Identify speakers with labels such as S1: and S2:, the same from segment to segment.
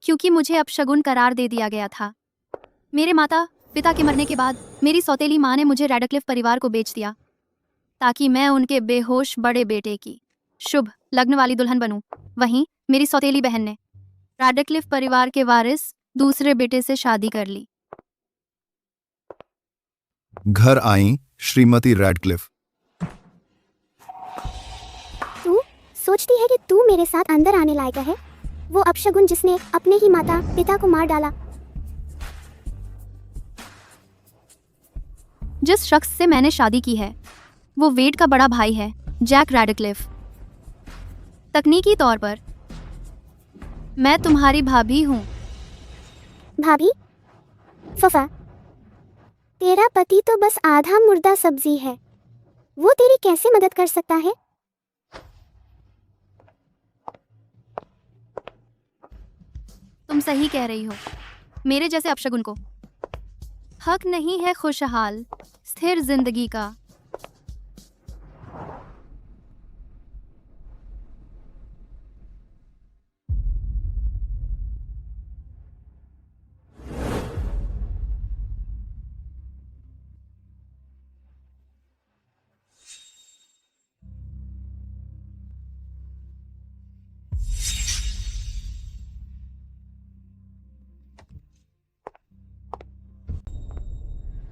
S1: क्योंकि मुझे अपशगुन करार दे दिया गया था। मेरे माता पिता के मरने के बाद मेरी सौतेली माँ ने मुझे रैडक्लिफ परिवार को बेच दिया ताकि मैं उनके बेहोश बड़े बेटे की शुभ लग्न वाली दुल्हन बनूं। वहीं मेरी सौतेली बहन ने रैडक्लिफ परिवार के वारिस दूसरे बेटे से शादी कर ली।
S2: घर आई श्रीमती रैडक्लिफ।
S3: तू सोचती है कि तू मेरे साथ अंदर आने लायक है? वो अपशगुन जिसने अपने ही माता पिता को मार डाला।
S1: जिस शख्स से मैंने शादी की है वो वेड का बड़ा भाई है, जैक रैडक्लिफ। तकनीकी तौर पर मैं तुम्हारी भाभी हूँ।
S3: भाभी? फफा, तेरा पति तो बस आधा मुर्दा सब्जी है। वो तेरी कैसे मदद कर सकता है?
S1: तुम सही कह रही हो। मेरे जैसे अपशगुन को हक नहीं है खुशहाल स्थिर जिंदगी का।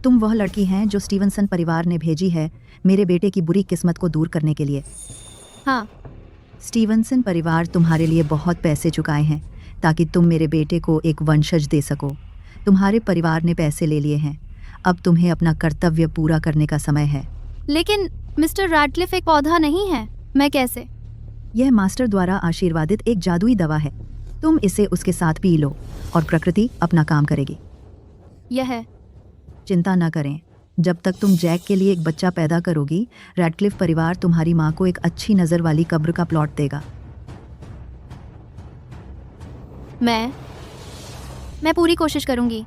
S4: तुम वह लड़की हैं जो स्टीवनसन परिवार ने भेजी है मेरे बेटे की बुरी किस्मत को दूर करने के लिए।
S1: हाँ,
S4: स्टीवनसन परिवार तुम्हारे लिए बहुत पैसे चुकाए हैं ताकि तुम मेरे बेटे को एक वंशज दे सको। तुम्हारे परिवार ने पैसे ले लिए हैं, अब तुम्हें अपना कर्तव्य पूरा करने का समय है।
S1: लेकिन मिस्टर रैडक्लिफ एक पौधा नहीं है, मैं कैसे?
S4: यह मास्टर द्वारा आशीर्वादित एक जादुई दवा है। तुम इसे उसके साथ पी लो और प्रकृति अपना काम करेगी।
S1: यह है।
S4: चिंता न करें, जब तक तुम जैक के लिए एक बच्चा पैदा करोगी रैडक्लिफ परिवार तुम्हारी माँ को एक अच्छी नज़र वाली कब्र का प्लॉट देगा।
S1: मैं पूरी कोशिश करूंगी।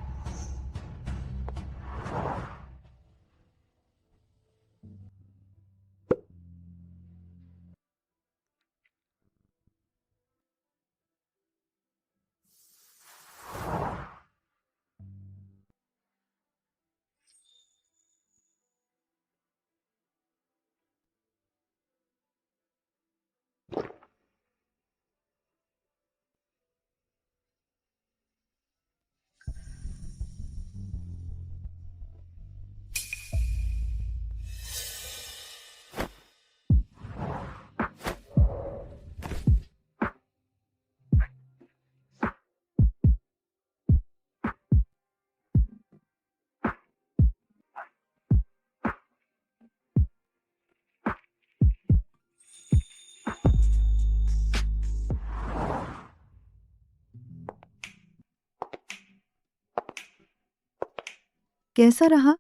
S4: कैसा रहा?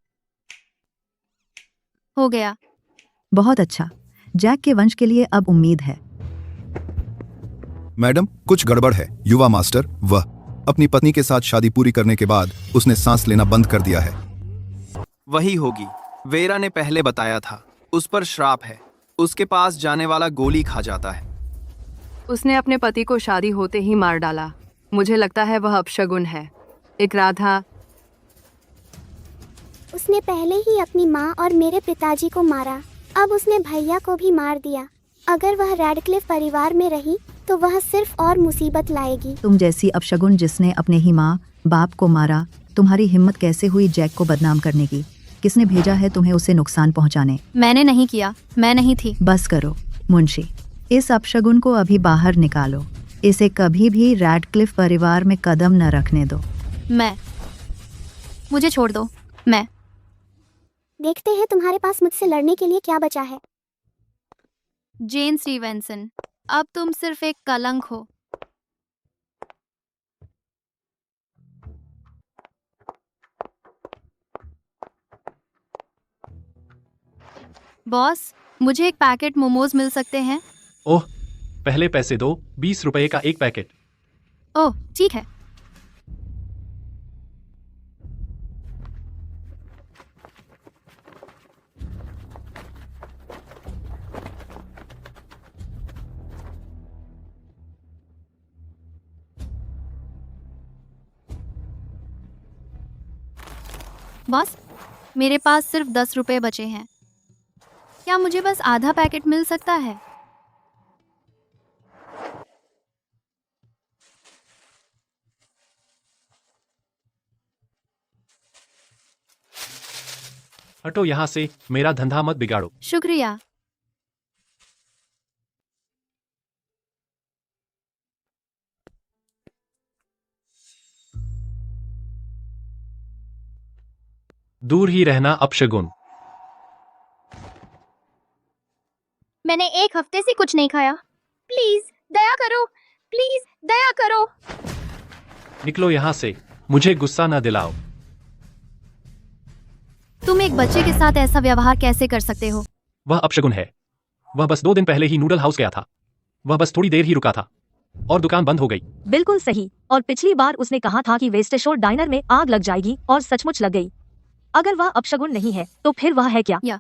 S1: हो गया।
S4: बहुत अच्छा। जैक के वंश के लिए अब उम्मीद है।
S2: मैडम, कुछ गड़बड़ है। युवा मास्टर वह अपनी पत्नी के साथ शादी पूरी करने के बाद उसने सांस लेना बंद कर दिया है।
S5: वही होगी। वेरा ने पहले बताया था, उस पर श्राप है। उसके पास जाने वाला गोली खा जाता है।
S6: उसने अपने पति को शादी होते ही मार डाला। मुझे लगता है वह अपशगुन है। एक राधा।
S3: उसने पहले ही अपनी माँ और मेरे पिताजी को मारा, अब उसने भैया को भी मार दिया। अगर वह रैडक्लिफ परिवार में रही तो वह सिर्फ और मुसीबत लाएगी।
S4: तुम जैसी अपशगुन जिसने अपने ही माँ बाप को मारा, तुम्हारी हिम्मत कैसे हुई जैक को बदनाम करने की? किसने भेजा है तुम्हें उसे नुकसान पहुँचाने?
S1: मैंने नहीं किया, मैं नहीं थी।
S4: बस करो मुंशी, इस अपशगुन को अभी बाहर निकालो। इसे कभी भी रैडक्लिफ परिवार में कदम न रखने दो।
S1: मुझे छोड़ दो।
S3: देखते हैं तुम्हारे पास मुझसे लड़ने के लिए क्या बचा है।
S1: जेन स्टीवेंसन, अब तुम सिर्फ एक कलंक हो। बॉस, मुझे एक पैकेट मोमोज मिल सकते हैं?
S7: ओह, पहले पैसे दो। 20 रुपए का एक पैकेट।
S1: ओह ठीक है। बॉस, मेरे पास सिर्फ 10 रुपए बचे हैं। क्या मुझे बस आधा पैकेट मिल सकता है?
S7: हटो यहाँ से, मेरा धंधा मत बिगाड़ो।
S1: शुक्रिया।
S7: दूर ही रहना अपशगुन।
S3: मैंने एक हफ्ते से कुछ नहीं खाया। प्लीज दया करो, प्लीज दया करो।
S7: निकलो यहाँ से, मुझे गुस्सा न दिलाओ।
S1: तुम एक बच्चे के साथ ऐसा व्यवहार कैसे कर सकते हो?
S7: वह अपशगुन है। वह बस 2 दिन पहले ही नूडल हाउस गया था। वह बस थोड़ी देर ही रुका था और दुकान बंद हो गई।
S8: बिल्कुल सही। और पिछली बार उसने कहा था कि वेस्ट शोर डाइनर में आग लग जाएगी और सचमुच लग गई। अगर वह अपशगुन नहीं है तो फिर वह है क्या?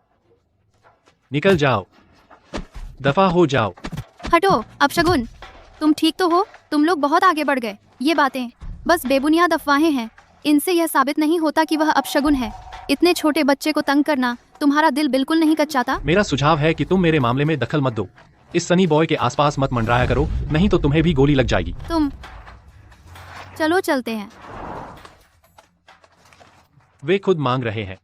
S7: निकल जाओ, दफा हो जाओ।
S1: हटो अपशगुन, तुम ठीक तो हो? तुम लोग बहुत आगे बढ़ गए। ये बातें बस बेबुनियाद अफवाहें हैं। इनसे यह साबित नहीं होता कि वह अपशगुन है। इतने छोटे बच्चे को तंग करना तुम्हारा दिल बिल्कुल नहीं कच्चाता।
S7: मेरा सुझाव है कि तुम मेरे मामले में दखल मत दो। इस सनी बॉय के आसपास मत मंडराया करो, नहीं तो तुम्हें भी गोली लग जाएगी।
S1: तुम चलो चलते हैं।
S7: वे खुद मांग रहे हैं।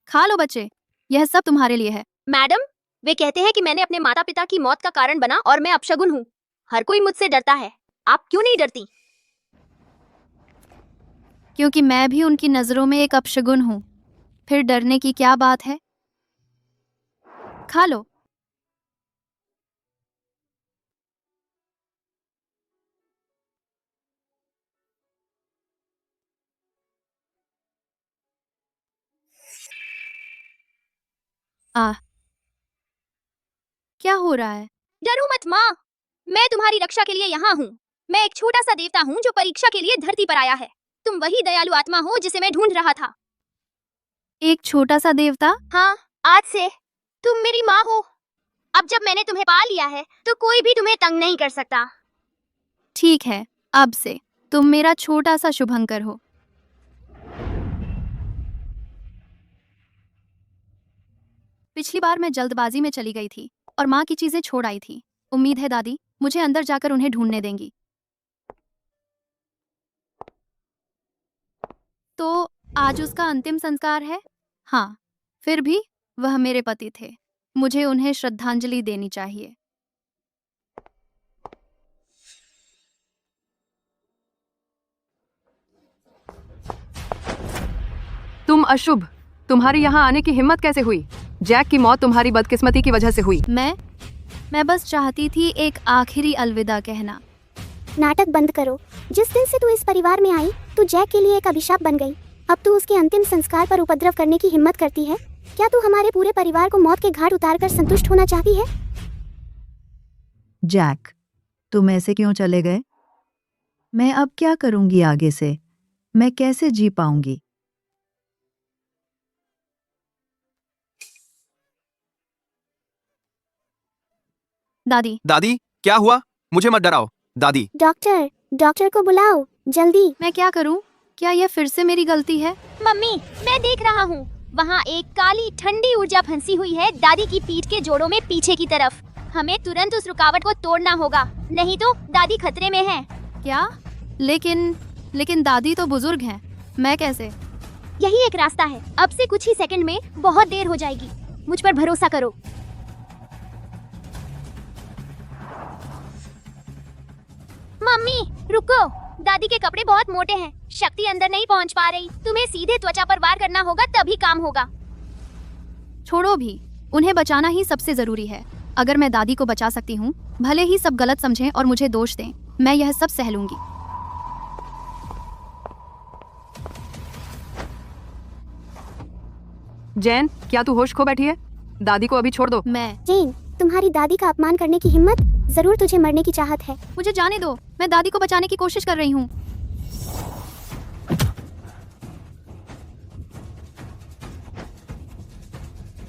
S1: खा लो बच्चे, यह सब तुम्हारे लिए है।
S9: मैडम, वे कहते हैं कि मैंने अपने माता पिता की मौत का कारण बना और मैं अपशगुन हूँ। हर कोई मुझसे डरता है, आप क्यों नहीं डरती?
S1: क्योंकि मैं भी उनकी नजरों में एक अपशगुन हूँ। फिर डरने की क्या बात है? खा लो। क्या हो रहा है?
S9: डरो मत माँ, मैं तुम्हारी रक्षा के लिए यहाँ हूँ। मैं एक छोटा सा देवता हूँ जो परीक्षा के लिए धरती पर आया है। तुम वही दयालु आत्मा हो जिसे मैं ढूंढ रहा था।
S1: एक छोटा सा देवता?
S9: हाँ, आज से तुम मेरी माँ हो। अब जब मैंने तुम्हें पा लिया है तो कोई भी तुम्हें तंग नहीं कर सकता।
S1: ठीक है, अब से तुम मेरा छोटा सा शुभंकर हो। पिछली बार मैं जल्दबाजी में चली गई थी और माँ की चीजें छोड़ आई थी। उम्मीद है दादी मुझे अंदर जाकर उन्हें ढूंढने देंगी। तो आज उसका अंतिम संस्कार है। हाँ, फिर भी वह मेरे पति थे। मुझे उन्हें श्रद्धांजलि देनी चाहिए।
S6: तुम अशुभ, तुम्हारी यहाँ आने की हिम्मत कैसे हुई? जैक की मौत तुम्हारी बदकिस्मती की वजह से हुई।
S1: मैं बस चाहती थी एक आखिरी अलविदा कहना।
S3: नाटक बंद करो। जिस दिन से तू इस परिवार में आई, तू जैक के लिए एक अभिशाप बन गई। अब तू उसके अंतिम संस्कार पर उपद्रव करने की हिम्मत करती है। क्या तू हमारे पूरे परिवार को मौत के घाट उतारकर संतुष्ट होना चाहती है?
S4: जैक, तुम ऐसे क्यों चले गए? मैं अब क्या करूंगी आगे से? मैं कैसे जी पाऊंगी?
S1: दादी,
S5: दादी, क्या हुआ? मुझे मत डराओ। दादी,
S3: डॉक्टर को बुलाओ जल्दी।
S1: मैं क्या करूं? क्या यह फिर से मेरी गलती है?
S9: मम्मी, मैं देख रहा हूँ, वहाँ एक काली ठंडी ऊर्जा फंसी हुई है दादी की पीठ के जोड़ों में पीछे की तरफ। हमें तुरंत उस रुकावट को तोड़ना होगा, नहीं तो दादी खतरे में है।
S1: क्या? लेकिन दादी तो बुजुर्ग हैं। मैं कैसे?
S9: यही एक रास्ता है। अब से कुछ ही सेकंड में बहुत देर हो जाएगी। मुझ पर भरोसा करो। मम्मी रुको, दादी के कपड़े बहुत मोटे हैं, शक्ति अंदर नहीं पहुंच पा रही। तुम्हें सीधे त्वचा पर वार करना होगा, तभी काम होगा।
S1: छोड़ो भी, उन्हें बचाना ही सबसे जरूरी है। अगर मैं दादी को बचा सकती हूँ, भले ही सब गलत समझें और मुझे दोष दें, मैं यह सब सह लूंगी।
S6: जैन, क्या तू होश खो बैठी है? दादी को अभी छोड़ दो।
S3: जेन, तुम्हारी दादी का अपमान करने की हिम्मत? जरूर तुझे मरने की चाहत है।
S1: मुझे जाने दो, मैं दादी को बचाने की कोशिश कर रही हूँ।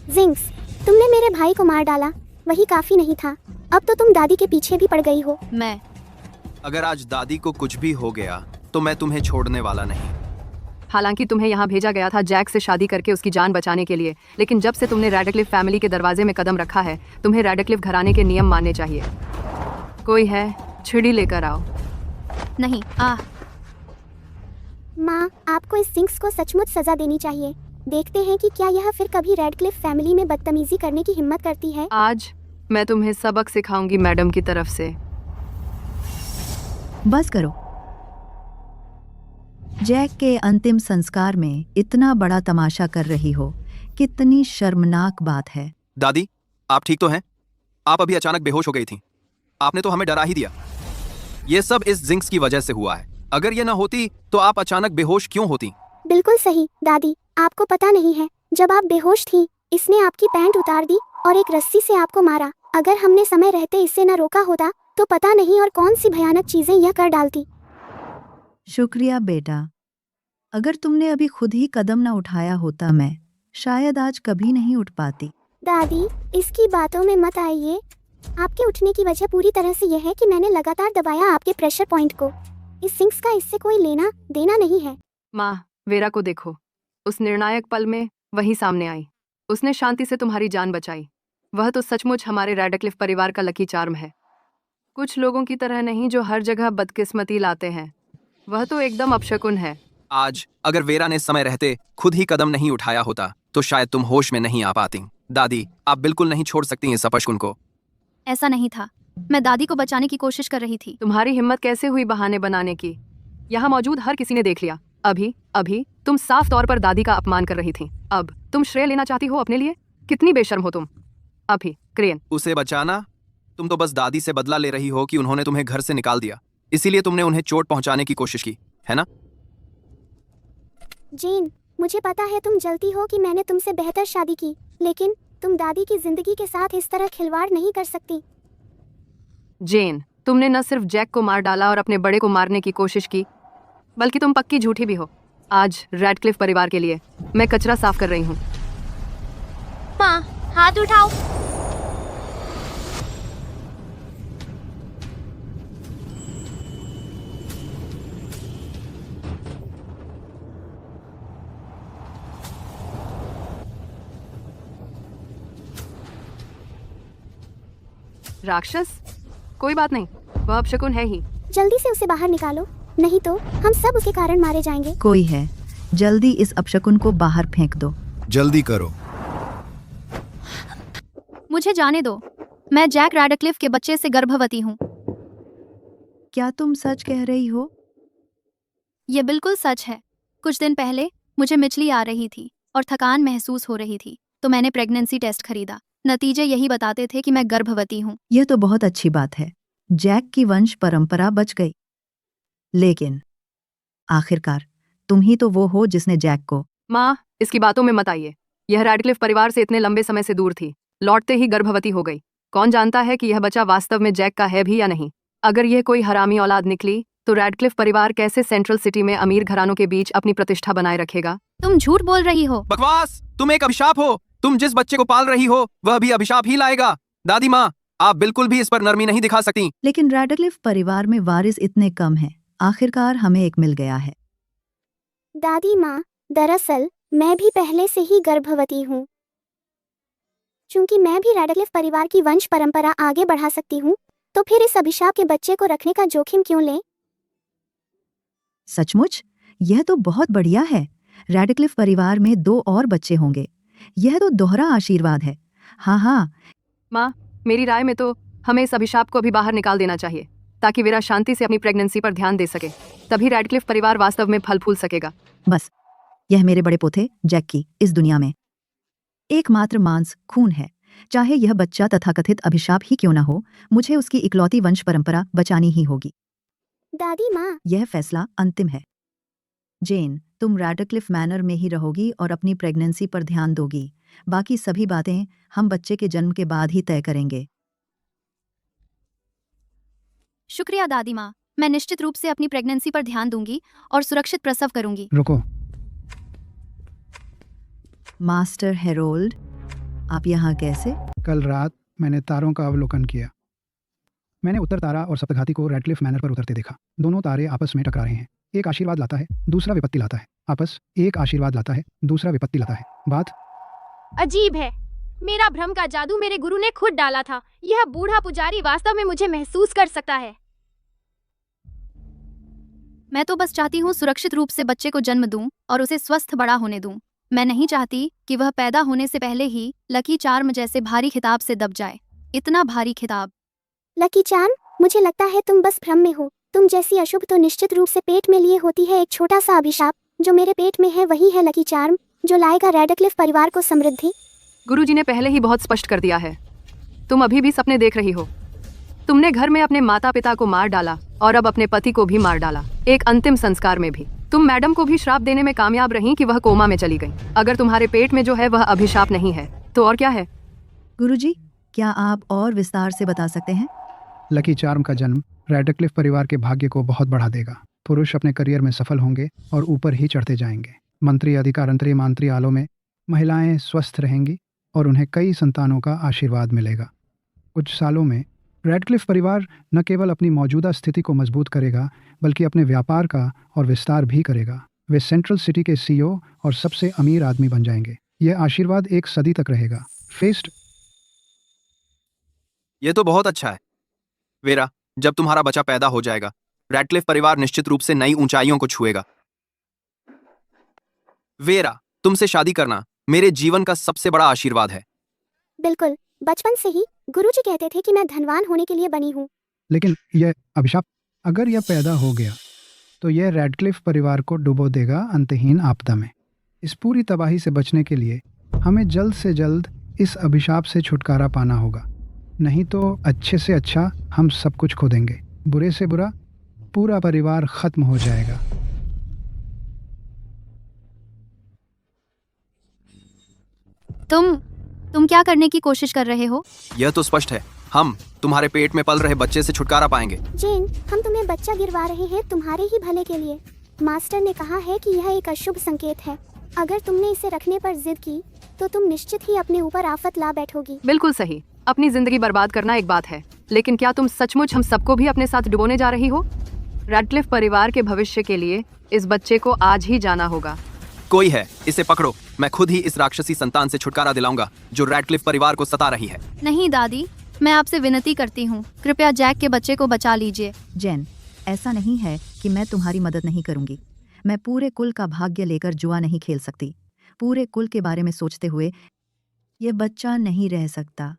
S3: जिंक्स, तुमने मेरे भाई को मार डाला, वही काफी नहीं था। अब तो तुम दादी के पीछे भी पड़ गई हो।
S1: मैं
S5: अगर आज दादी को कुछ भी हो गया तो मैं तुम्हें छोड़ने वाला नहीं।
S6: हालांकि तुम्हें यहाँ भेजा गया था जैक से शादी करके उसकी जान बचाने के लिए, लेकिन जब से तुमने रैडक्लिफ फैमिली के दरवाजे में कदम रखा है, तुम्हें रैडक्लिफ घराने के नियम मानने चाहिए। कोई है, छिड़ी लेकर आओ।
S1: नहीं।
S3: माँ, आपको इस जिंक्स को सचमुच सजा देनी चाहिए। देखते हैं कि क्या यह फिर कभी रेडक्लिफ फैमिली में बदतमीजी करने की हिम्मत करती है।
S6: आज मैं तुम्हें सबक सिखाऊंगी मैडम की तरफ से।
S4: बस करो। जैक के अंतिम संस्कार में इतना बड़ा तमाशा कर रही हो, कितनी शर्मनाक बात है।
S5: दादी, आप ठीक तो हैं? आप अभी अचानक बेहोश हो गई थी। आपने तो हमें डरा ही दिया। ये सब इस जिंक्स की वजह से हुआ है। अगर ये ना होती तो आप अचानक बेहोश क्यों होती?
S3: बिल्कुल सही दादी, आपको पता नहीं है, जब आप बेहोश थी इसने आपकी पैंट उतार दी और एक रस्सी से आपको मारा। अगर हमने समय रहते इससे न रोका होता तो पता नहीं और कौन सी भयानक चीजें यह कर डालती।
S4: शुक्रिया बेटा। अगर तुमने अभी खुद ही कदम न उठाया होता, मैं शायद आज कभी नहीं उठ पाती।
S3: दादी, इसकी बातों में मत आइए। आपके उठने की वजह पूरी तरह से यह है कि मैंने लगातार दबाया आपके प्रेशर पॉइंट को। इस सिंक्स का इससे कोई लेना देना नहीं है।
S6: माँ, वेरा को देखो। उस निर्णायक पल में वही सामने आई। उसने शांति से तुम्हारी जान बचाई। वह तो सचमुच हमारे रैडक्लिफ परिवार का लकी चार्म है। कुछ लोगों की तरह नहीं जो हर जगह बदकिस्मती लाते हैं। वह तो एकदम अपशकुन है।
S5: आज अगर वेरा ने समय रहते खुद ही कदम नहीं उठाया होता तो शायद तुम होश में नहीं आ पाती। दादी, आप बिल्कुल नहीं छोड़ सकती इस अपशकुन को।
S1: ऐसा नहीं था। मैं दादी को बचाने की कोशिश कर रही थी।
S6: तुम्हारी हिम्मत कैसे हुई बहाने बनाने की? यहाँ मौजूद हर किसी ने देख लिया। अभी तुम साफ तौर पर दादी का अपमान कर रही थी। अब तुम श्रेय लेना चाहती हो अपने लिए? कितनी बेशर्म हो तुम। क्रेन,
S5: उसे बचाना? तुम तो बस दादी से बदला ले रही हो कि उन्होंने तुम्हें घर से निकाल दिया, इसीलिए तुमने उन्हें चोट पहुंचाने की कोशिश की, है ना?
S3: जेन, मुझे पता है तुम जलती हो कि मैंने तुमसे बेहतर शादी की, लेकिन तुम दादी की जिंदगी के साथ इस तरह खिलवाड़ नहीं कर सकती।
S6: जेन, तुमने न सिर्फ जैक को मार डाला और अपने बड़े को मारने की कोशिश की, बल्कि तुम पक्की झूठी भी हो। आज रैडक्लिफ परिवार के लिए मैं कचरा साफ कर रही हूँ।
S9: माँ, हाथ उठाओ।
S6: राक्षस? कोई बात नहीं, वह अपशकुन है ही।
S3: जल्दी से उसे बाहर निकालो, नहीं तो हम सब उसके कारण मारे जाएंगे।
S4: कोई है, जल्दी इस अपशकुन को बाहर फेंक दो।
S2: जल्दी करो।
S1: मुझे जाने दो। मैं जैक रैडक्लिफ के बच्चे से गर्भवती हूँ।
S4: क्या तुम सच कह रही हो?
S1: ये बिल्कुल सच है। कुछ दिन पहले मुझे मिचली आ रही थी और थकान महसूस हो रही थी, तो मैंने प्रेगनेंसी टेस्ट खरीदा। नतीजे यही बताते थे कि मैं गर्भवती हूँ।
S4: यह तो बहुत अच्छी बात है। जैक की वंश परंपरा बच गई। लेकिन आखिरकार तुम ही तो वो हो जिसने जैक को।
S6: माँ, इसकी बातों में मत आइए। यह रैडक्लिफ परिवार से इतने लंबे समय से दूर थी, लौटते ही गर्भवती हो गई। कौन जानता है कि यह बच्चा वास्तव में जैक का है भी या नहीं। अगर यह कोई हरामी औलाद निकली तो रैडक्लिफ परिवार कैसे सेंट्रल सिटी में अमीर घरानों के बीच अपनी प्रतिष्ठा बनाए रखेगा?
S1: तुम झूठ बोल रही हो।
S5: बकवास! तुम एक अभिशाप हो। तुम जिस बच्चे को पाल रही हो वह भी अभिशाप ही लाएगा। दादी माँ, आप बिल्कुल भी इस पर नरमी नहीं दिखा सकती।
S4: लेकिन रैडक्लिफ परिवार में वारिस इतने कम हैं। आखिरकार हमें एक मिल गया है।
S3: दादी माँ, दरअसल मैं भी पहले से ही गर्भवती हूँ। चूंकि मैं भी रैडक्लिफ परिवार की वंश परंपरा आगे बढ़ा सकती हूँ, तो फिर इस अभिशाप के बच्चे को रखने का जोखिम क्यों लें?
S4: सचमुच? यह तो बहुत बढ़िया है। रैडक्लिफ परिवार में 2 और बच्चे होंगे। यह तो दोहरा आशीर्वाद है। हाँ।
S6: माँ, मेरी राय में तो हमें इस अभिशाप को अभी बाहर निकाल देना चाहिए, ताकि वेरा शांति से अपनी प्रेगनेंसी पर ध्यान दे सके। तभी रैडक्लिफ परिवार वास्तव में फल फूल सकेगा।
S4: बस, यह मेरे बड़े पोते जैक की इस दुनिया में एकमात्र मांस खून है। चाहे यह बच्चा तथाकथित अभिशाप ही क्यों ना हो, मुझे उसकी इकलौती वंश परंपरा बचानी ही होगी।
S3: दादी माँ,
S4: यह फैसला अंतिम है। जेन, तुम रैडक्लिफ मैनर में ही रहोगी और अपनी प्रेगनेंसी पर ध्यान दोगी। बाकी सभी बातें हम बच्चे के जन्म के बाद ही तय करेंगे।
S1: शुक्रिया दादी माँ। मैं निश्चित रूप से अपनी प्रेगनेंसी पर ध्यान दूंगी और सुरक्षित प्रसव करूंगी।
S10: रुको।
S4: मास्टर हेरोल्ड, आप यहाँ कैसे?
S10: कल रात मैंने तारों का अवलोकन किया। मैंने उत्तर तारा और सप्तघाती को रेडक्लिफ मैनर पर उतरते देखा। दोनों तारे आपस में टकरा रहे हैं। एक आशीर्वाद लाता है, दूसरा विपत्ति लाता है। आपस एक आशीर्वाद लाता है, दूसरा विपत्ति लाता है। बात
S9: अजीब है। मेरा भ्रम का जादू मेरे गुरु ने खुद डाला था। यह बूढ़ा पुजारी वास्तव में मुझे महसूस कर सकता है।
S1: मैं तो बस चाहती हूँ सुरक्षित रूप से बच्चे को जन्म दूं और उसे स्वस्थ बड़ा होने दूं। मैं नहीं चाहती कि वह पैदा होने से पहले ही लकी चार्म जैसे भारी खिताब से दब जाए। इतना भारी खिताब।
S3: लकी चार्म, मुझे लगता है तुम बस भ्रम में हो। तुम जैसी अशुभ तो निश्चित रूप से पेट में लिए होती है। एक छोटा सा अभिशाप जो मेरे पेट में है वही है लकी चार्म, जो लाएगा रेडक्लिफ परिवार को समृद्धि।
S6: गुरुजी ने पहले ही बहुत स्पष्ट कर दिया है। तुम अभी भी सपने देख रही हो। तुमने घर में अपने माता पिता को मार डाला और अब अपने पति को भी मार डाला, एक अंतिम संस्कार में भी। तुम मैडम को भी श्राप देने में कामयाब रही कि वह कोमा में चली गई। अगर तुम्हारे पेट में जो है वह अभिशाप नहीं है तो और क्या है?
S4: गुरुजी, क्या आप और विस्तार से बता सकते हैं?
S10: लकी चार्म का जन्म रेडक्लिफ परिवार के भाग्य को बहुत बढ़ा देगा। पुरुष अपने करियर में सफल होंगे और ऊपर ही चढ़ते जाएंगे। मंत्री अधिकारांतरी मांत्री आलों में महिलाएं स्वस्थ रहेंगी और उन्हें कई संतानों का आशीर्वाद मिलेगा। कुछ सालों में रेडक्लिफ परिवार न केवल अपनी मौजूदा स्थिति को मजबूत करेगा बल्कि अपने व्यापार का और विस्तार भी करेगा। वे सेंट्रल सिटी के सीईओ और सबसे अमीर आदमी बन जाएंगे। यह आशीर्वाद एक सदी तक रहेगा। फेस्ट।
S5: ये तो बहुत अच्छा है वेरा। जब तुम्हारा बच्चा पैदा हो जाएगा रेडक्लिफ परिवार निश्चित रूप से नई ऊंचाइयों को छुएगा। वेरा, तुमसे शादी करना मेरे जीवन का सबसे बड़ा आशीर्वाद है।
S3: बिल्कुल, बचपन से ही गुरुजी कहते थे कि मैं धनवान होने के लिए बनी हूँ।
S10: लेकिन यह अभिशाप, अगर यह पैदा हो गया तो यह रेडक्लिफ परिवार को डुबो देगा अंतहीन आपदा में। इस पूरी तबाही से बचने के लिए हमें जल्द से जल्द इस अभिशाप से छुटकारा पाना होगा, नहीं तो अच्छे से अच्छा हम सब कुछ खो देंगे। बुरे से बुरा पूरा परिवार खत्म हो जाएगा।
S1: तुम क्या करने की कोशिश कर रहे हो?
S5: यह तो स्पष्ट है, हम तुम्हारे पेट में पल रहे बच्चे से छुटकारा पाएंगे।
S3: जेन, हम तुम्हें बच्चा गिरवा रहे हैं तुम्हारे ही भले के लिए। मास्टर ने कहा है कि यह एक अशुभ संकेत है। अगर तुमने इसे रखने पर जिद की तो तुम निश्चित ही अपने ऊपर आफत ला बैठोगी।
S6: बिल्कुल सही। अपनी जिंदगी बर्बाद करना एक बात है, लेकिन क्या तुम सचमुच हम सबको भी अपने साथ डुबोने जा रही हो? रेडक्लिफ परिवार के भविष्य के लिए इस बच्चे को आज ही जाना होगा।
S5: कोई है, इसे पकड़ो। मैं खुद ही इस राक्षसी संतान से छुटकारा दिलाऊंगा जो रेडक्लिफ परिवार को सता रही है।
S1: नहीं दादी, मैं आपसे विनती करती हूँ, कृपया जैक के बच्चे को बचा लीजिए।
S4: जैन, ऐसा नहीं है कि मैं तुम्हारी मदद नहीं करूंगी। मैं पूरे कुल का भाग्य लेकर जुआ नहीं खेल सकती। पूरे कुल के बारे में सोचते हुए ये बच्चा नहीं रह सकता।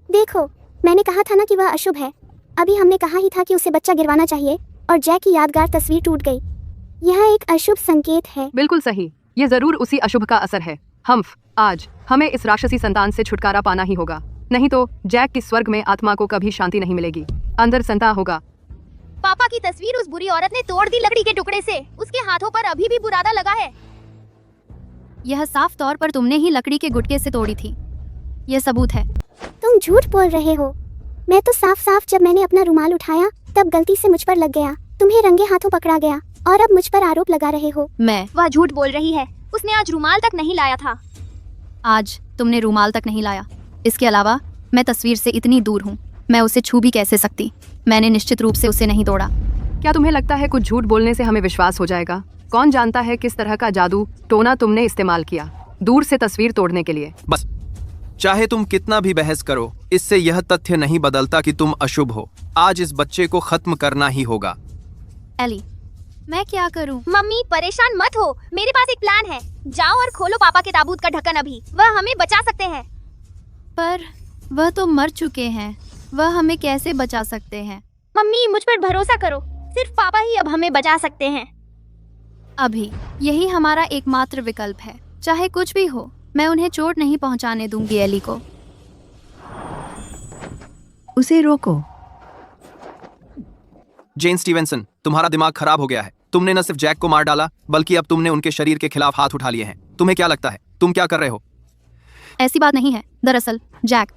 S3: देखो, मैंने कहा था ना कि वह अशुभ है। अभी हमने कहा ही था कि उसे बच्चा गिरवाना चाहिए और जैक की यादगार तस्वीर टूट गई। यह एक अशुभ संकेत है।
S6: बिल्कुल सही, ये जरूर उसी अशुभ का असर है। आज हमें इस राक्षसी संतान से छुटकारा पाना ही होगा, नहीं तो जैक की स्वर्ग में आत्मा को कभी शांति नहीं मिलेगी। अंदर संता होगा।
S9: पापा की तस्वीर उस बुरी औरत ने तोड़ दी लकड़ी के टुकड़े से। उसके हाथों पर अभी भी बुरादा लगा है।
S1: यह साफ तौर पर तुमने ही लकड़ी के गुटके से तोड़ी थी। यह सबूत है।
S3: तुम झूठ बोल रहे हो। मैं तो साफ साफ जब मैंने अपना रुमाल उठाया तब गलती से मुझ पर लग गया। तुम्हें रंगे हाथों पकड़ा गया और अब मुझ पर आरोप लगा रहे हो।
S9: वह झूठ बोल रही है। उसने आज रुमाल तक नहीं लाया था।
S1: आज तुमने रुमाल तक नहीं लाया। इसके अलावा मैं तस्वीर से इतनी दूर हूँ, मैं उसे छू भी कैसे सकती? मैंने निश्चित रूप से उसे नहीं तोड़ा।
S6: क्या तुम्हें लगता है कुछ झूठ बोलने से हमें विश्वास हो जाएगा? कौन जानता है किस तरह का जादू टोना तुमने इस्तेमाल किया दूर से तस्वीर तोड़ने के लिए।
S5: बस, चाहे तुम कितना भी बहस करो, इससे यह तथ्य नहीं बदलता कि तुम अशुभ हो। आज इस बच्चे को खत्म करना ही होगा।
S1: एली, मैं क्या करूं?
S9: मम्मी परेशान मत हो, मेरे पास एक प्लान है। जाओ और खोलो पापा के ताबूत का ढक्कन। अभी वह हमें बचा सकते हैं।
S1: पर वह तो मर चुके हैं, वह हमें कैसे बचा सकते हैं?
S9: मम्मी मुझ पर भरोसा करो, सिर्फ पापा ही अब हमें बचा सकते हैं।
S1: अभी यही हमारा एकमात्र विकल्प है। चाहे कुछ भी हो, मैं उन्हें चोट नहीं पहुंचाने दूंगी। एली को
S4: उसे रोको।
S5: जेन स्टीवेंसन, तुम्हारा दिमाग खराब हो गया है। तुमने न सिर्फ जैक को मार डाला बल्कि अब तुमने उनके शरीर के खिलाफ हाथ उठा लिए हैं। तुम्हें क्या लगता है तुम क्या कर रहे हो?
S1: ऐसी बात नहीं है। दरअसल जैक,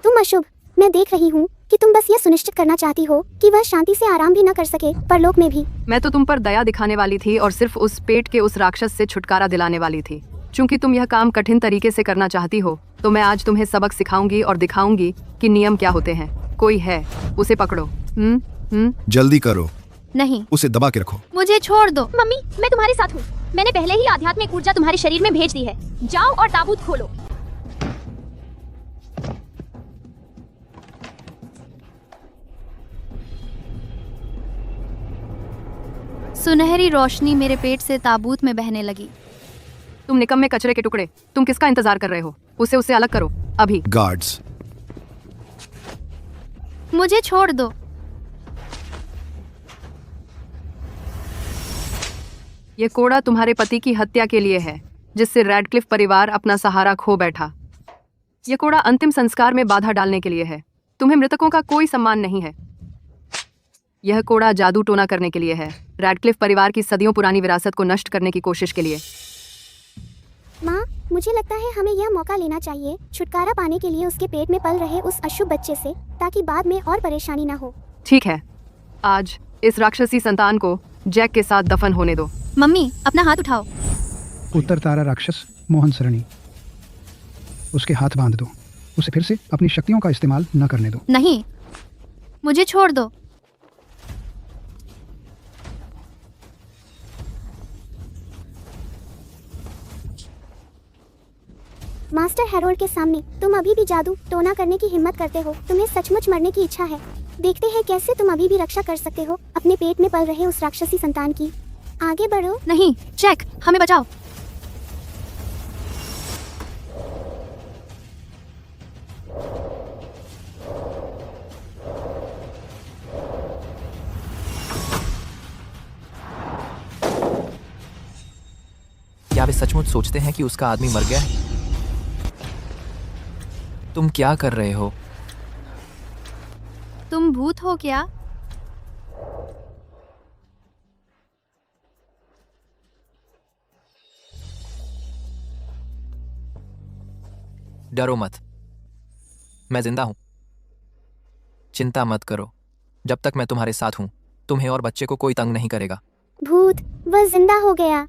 S3: तुम अशुभ। मैं देख रही हूँ कि तुम बस ये सुनिश्चित करना चाहती हो कि वह शांति से आराम भी न कर सके, परलोक में भी।
S6: मैं तो तुम पर दया दिखाने वाली थी और सिर्फ उस पेट के उस राक्षस से छुटकारा दिलाने वाली थी। चूंकि तुम यह काम कठिन तरीके से करना चाहती हो, तो मैं आज तुम्हें सबक सिखाऊंगी और दिखाऊंगी कि नियम क्या होते हैं। कोई है, उसे पकड़ो।
S2: जल्दी करो,
S1: नहीं,
S2: उसे दबा के रखो।
S1: मुझे छोड़ दो।
S9: मम्मी, मैं तुम्हारे साथ हूँ। मैंने पहले ही आध्यात्मिक ऊर्जा तुम्हारे शरीर में भेज दी है। जाओ और ताबूत खोलो।
S1: सुनहरी रोशनी मेरे पेट से ताबूत में बहने लगी।
S6: तुम निकम्मे कचरे के टुकड़े, तुम किसका इंतजार कर रहे हो? उसे अलग करो अभी।
S2: गार्ड्स,
S1: मुझे छोड़ दो।
S6: ये कोड़ा तुम्हारे पति की हत्या के लिए है, जिससे रैडक्लिफ परिवार अपना सहारा खो बैठा। ये कोड़ा अंतिम संस्कार में बाधा डालने के लिए है। तुम्हें मृतकों का कोई सम्मान नहीं है। यह कोड़ा जादू टोना करने के लिए है, रैडक्लिफ परिवार की सदियों पुरानी विरासत को नष्ट करने की कोशिश के लिए।
S3: माँ, मुझे लगता है हमें यह मौका लेना चाहिए छुटकारा पाने के लिए उसके पेट में पल रहे उस अशुभ बच्चे से, ताकि बाद में और परेशानी न हो।
S6: ठीक है, आज इस राक्षसी संतान को जैक के साथ दफन होने दो।
S1: मम्मी, अपना हाथ उठाओ।
S10: उत्तर तारा राक्षस मोहन सरणी, उसके हाथ बांध दो। उसे फिर से अपनी शक्तियों का इस्तेमाल न करने दो।
S1: नहीं, मुझे छोड़ दो।
S3: मास्टर हैरोल्ड के सामने तुम अभी भी जादू टोना करने की हिम्मत करते हो। तुम्हें सचमुच मरने की इच्छा है। देखते हैं कैसे तुम अभी भी रक्षा कर सकते हो अपने पेट में पल रहे उस राक्षसी संतान की। आगे बढ़ो।
S1: नहीं, जैक, हमें बचाओ।
S5: क्या वे सचमुच सोचते हैं कि उसका आदमी मर गया है? तुम क्या कर रहे हो?
S1: तुम भूत हो क्या?
S5: डरो मत, मैं जिंदा हूं। चिंता मत करो, जब तक मैं तुम्हारे साथ हूं, तुम्हें और बच्चे को कोई तंग नहीं करेगा।
S3: भूत, वह जिंदा हो गया।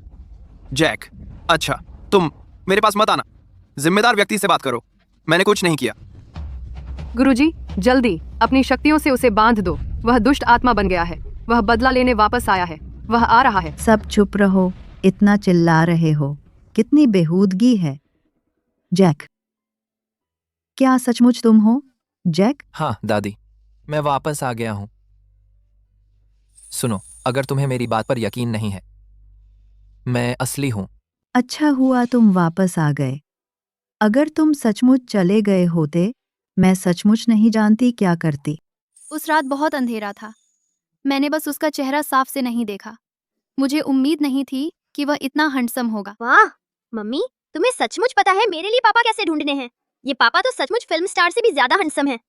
S5: जैक, अच्छा, तुम मेरे पास मत आना। जिम्मेदार व्यक्ति से बात करो। मैंने कुछ नहीं किया।
S6: गुरुजी, जल्दी अपनी शक्तियों से उसे बांध दो। वह दुष्ट आत्मा बन गया है। वह बदला लेने वापस आया है। वह आ रहा है।
S4: सब चुप रहो, इतना चिल्ला रहे हो, कितनी बेहूदगी है। जैक, क्या सचमुच तुम हो? जैक?
S5: हाँ दादी, मैं वापस आ गया हूं। सुनो, अगर तुम्हें मेरी बात पर यकीन नहीं है, मैं असली हूं।
S4: अच्छा हुआ तुम वापस आ गए। अगर तुम सचमुच चले गए होते, मैं सचमुच नहीं जानती क्या करती।
S1: उस रात बहुत अंधेरा था। मैंने बस उसका चेहरा साफ से नहीं देखा। मुझे उम्मीद नहीं थी कि वह इतना हैंडसम होगा।
S9: वाह मम्मी, तुम्हें सचमुच पता है मेरे लिए पापा कैसे ढूंढने हैं। ये पापा तो सचमुच फिल्म स्टार से भी ज्यादा हैंडसम है।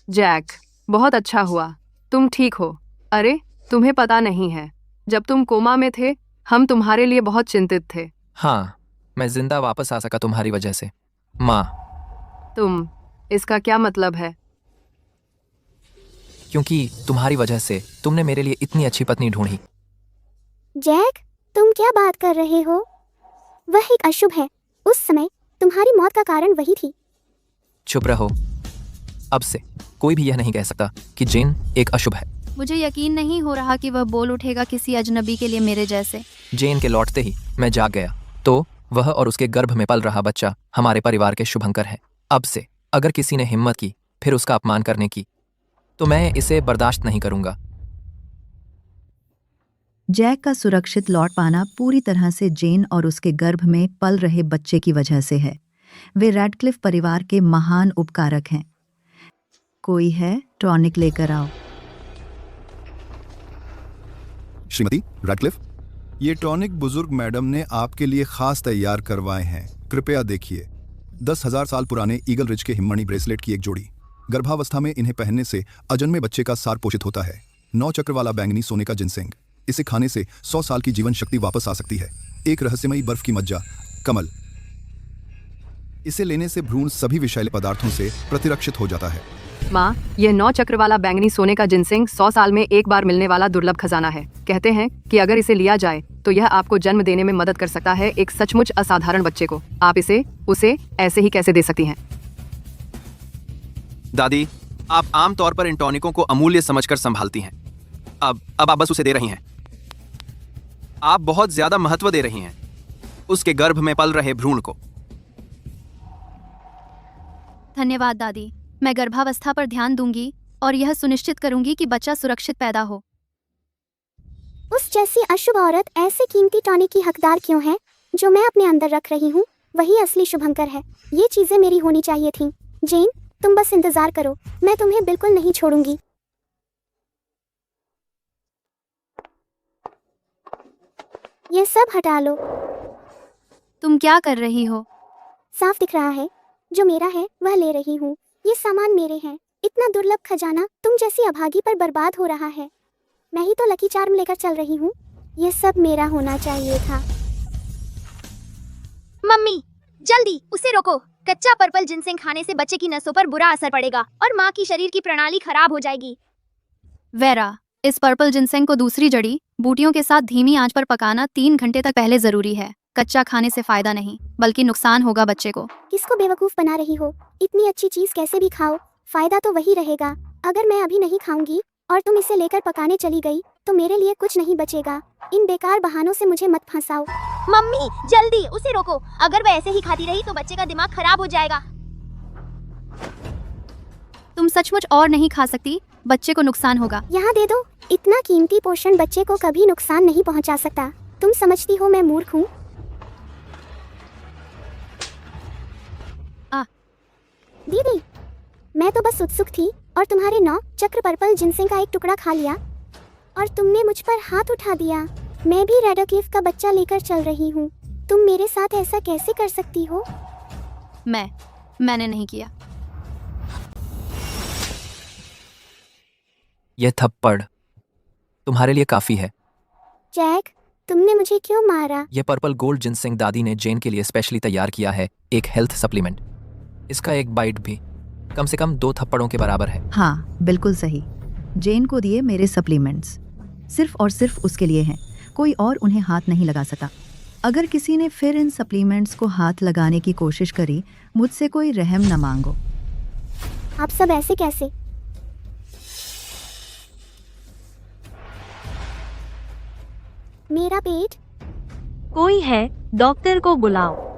S6: जैक, बहुत अच्छा हुआ तुम ठीक हो। अरे, तुम्हें पता नहीं है, जब तुम कोमा में थे, हम तुम्हारे लिए बहुत चिंतित थे।
S5: हाँ, मैं जिंदा वापस आ सका तुम्हारी वजह से, माँ।
S6: इसका क्या मतलब है?
S5: क्योंकि तुम्हारी वजह से तुमने मेरे लिए इतनी अच्छी पत्नी ढूंढी।
S3: जैक, तुम क्या बात कर रहे हो? वह एक अशुभ है। उस समय तुम्हारी मौत का कारण वही थी।
S5: चुप रहो। अब से कोई भी यह नहीं कह सकता कि जेन एक अशुभ है।
S1: मुझे यकीन नहीं हो रहा कि वह बोल उठेगा किसी अजनबी के लिए मेरे जैसे।
S5: जेन के लौटते ही मैं जाग गया, तो वह और उसके गर्भ में पल रहा बच्चा हमारे परिवार के शुभंकर है। अब से अगर किसी ने हिम्मत की फिर उसका अपमान करने की, तो मैं इसे बर्दाश्त नहीं करूंगा।
S4: जैक का सुरक्षित लौट पाना पूरी तरह से जेन और उसके गर्भ में पल रहे बच्चे की वजह से है। वे रैडक्लिफ परिवार के महान उपकारक हैं। कोई है, टॉनिक लेकर आओ।
S2: श्रीमती रैडक्लिफ, ये टॉनिक बुजुर्ग मैडम ने आपके लिए खास तैयार करवाए हैं। कृपया देखिए। 10,000 साल पुराने ईगल रिज के हिम्मणी ब्रेसलेट की एक जोड़ी। गर्भावस्था में इन्हें पहनने से अजन्मे बच्चे का सार पोषित होता है। 9 चक्र वाला बैंगनी सोने का जिनसेंग, इसे खाने से 100 साल की जीवन शक्ति वापस आ सकती है। एक रहस्यमयी बर्फ की मज्जा, कमल, इसे लेने से भ्रूण सभी विषैले पदार्थों से प्रतिरक्षित हो जाता है।
S6: माँ, यह 9 चक्र वाला बैंगनी सोने का जिनसिंग 100 साल में एक बार मिलने वाला दुर्लभ खजाना है। कहते हैं कि अगर इसे लिया जाए तो यह आपको जन्म देने में मदद कर सकता है, एक सचमुच असाधारण बच्चे को। आप इसे उसे ऐसे ही कैसे दे सकती हैं?
S5: दादी, आप आमतौर पर इन टॉनिकों को अमूल्य समझकर संभालती हैं। अब आप बस उसे दे रही हैं। आप बहुत ज्यादा महत्व दे रही हैं उसके गर्भ में पल रहे भ्रूण को।
S1: धन्यवाद दादी, मैं गर्भावस्था पर ध्यान दूंगी और यह सुनिश्चित करूंगी कि बच्चा सुरक्षित पैदा हो।
S3: उस जैसी अशुभ औरत ऐसे कीमती टॉनिक की हकदार क्यों है जो मैं अपने अंदर रख रही हूँ? वही असली शुभंकर है। ये चीजें मेरी होनी चाहिए थीं। जेन, तुम बस इंतजार करो, मैं तुम्हें बिल्कुल नहीं छोड़ूंगी। ये सब हटा लो।
S1: तुम क्या कर रही हो?
S3: साफ दिख रहा है, जो मेरा है वह ले रही हूँ। ये सामान मेरे हैं। इतना दुर्लभ खजाना तुम जैसी अभागी पर बर्बाद हो रहा है। मैं ही तो लकी चार्म लेकर चल रही हूँ। ये सब मेरा होना चाहिए था।
S9: मम्मी, जल्दी उसे रोको। कच्चा पर्पल जिनसिंग खाने से बच्चे की नसों पर बुरा असर पड़ेगा और माँ की शरीर की प्रणाली खराब हो जाएगी।
S1: वेरा, इस पर्पल जिनसेंग को दूसरी जड़ी बूटियों के साथ धीमी आंच पर पकाना 3 घंटे तक पहले जरूरी है। कच्चा खाने से फायदा नहीं बल्कि नुकसान होगा बच्चे को।
S3: किसको बेवकूफ बना रही हो? इतनी अच्छी चीज कैसे भी खाओ, फायदा तो वही रहेगा। अगर मैं अभी नहीं खाऊंगी और तुम इसे लेकर पकाने चली गई तो मेरे लिए कुछ नहीं बचेगा। इन बेकार बहानों से मुझे मत फंसाओ।
S9: मम्मी, जल्दी उसे रोको। अगर वह ऐसे ही खाती रही तो बच्चे का दिमाग खराब हो जाएगा।
S1: तुम सचमुच और नहीं खा सकती, बच्चे को नुकसान होगा।
S3: यहाँ दे दो। इतना कीमती पोषण बच्चे को कभी नुकसान नहीं पहुँचा सकता। तुम समझती हो मैं मूर्ख हूँ? दीदी, मैं तो बस उत्सुक थी और तुम्हारे 9 चक्र पर्पल जिनसिंग का एक टुकड़ा खा लिया और तुमने मुझ पर हाथ उठा दिया। मैं भी रेडक्लिफ का बच्चा लेकर चल रही हूँ। तुम मेरे साथ ऐसा कैसे कर सकती हो?
S1: मैंने नहीं किया।
S5: यह थप्पड़ तुम्हारे लिए काफी है।
S3: जैक, तुमने मुझे क्यों मारा?
S5: यह पर्पल गोल्ड जिनसिंग दादी ने जेन के लिए स्पेशली तैयार किया है, एक हेल्थ सप्लीमेंट। इसका एक बाइट भी कम से कम 2 थप्पड़ों के बराबर है।
S4: हाँ, बिल्कुल सही। जेन को दिए मेरे सप्लीमेंट्स सिर्फ और सिर्फ उसके लिए हैं। कोई और उन्हें हाथ नहीं लगा सका। अगर किसी ने फिर इन सप्लीमेंट्स को हाथ लगाने की कोशिश करी, मुझसे कोई रहम न मांगो।
S3: आप सब ऐसे कैसे? मेरा पेट।
S8: कोई है, डॉक्टर को बुलाओ।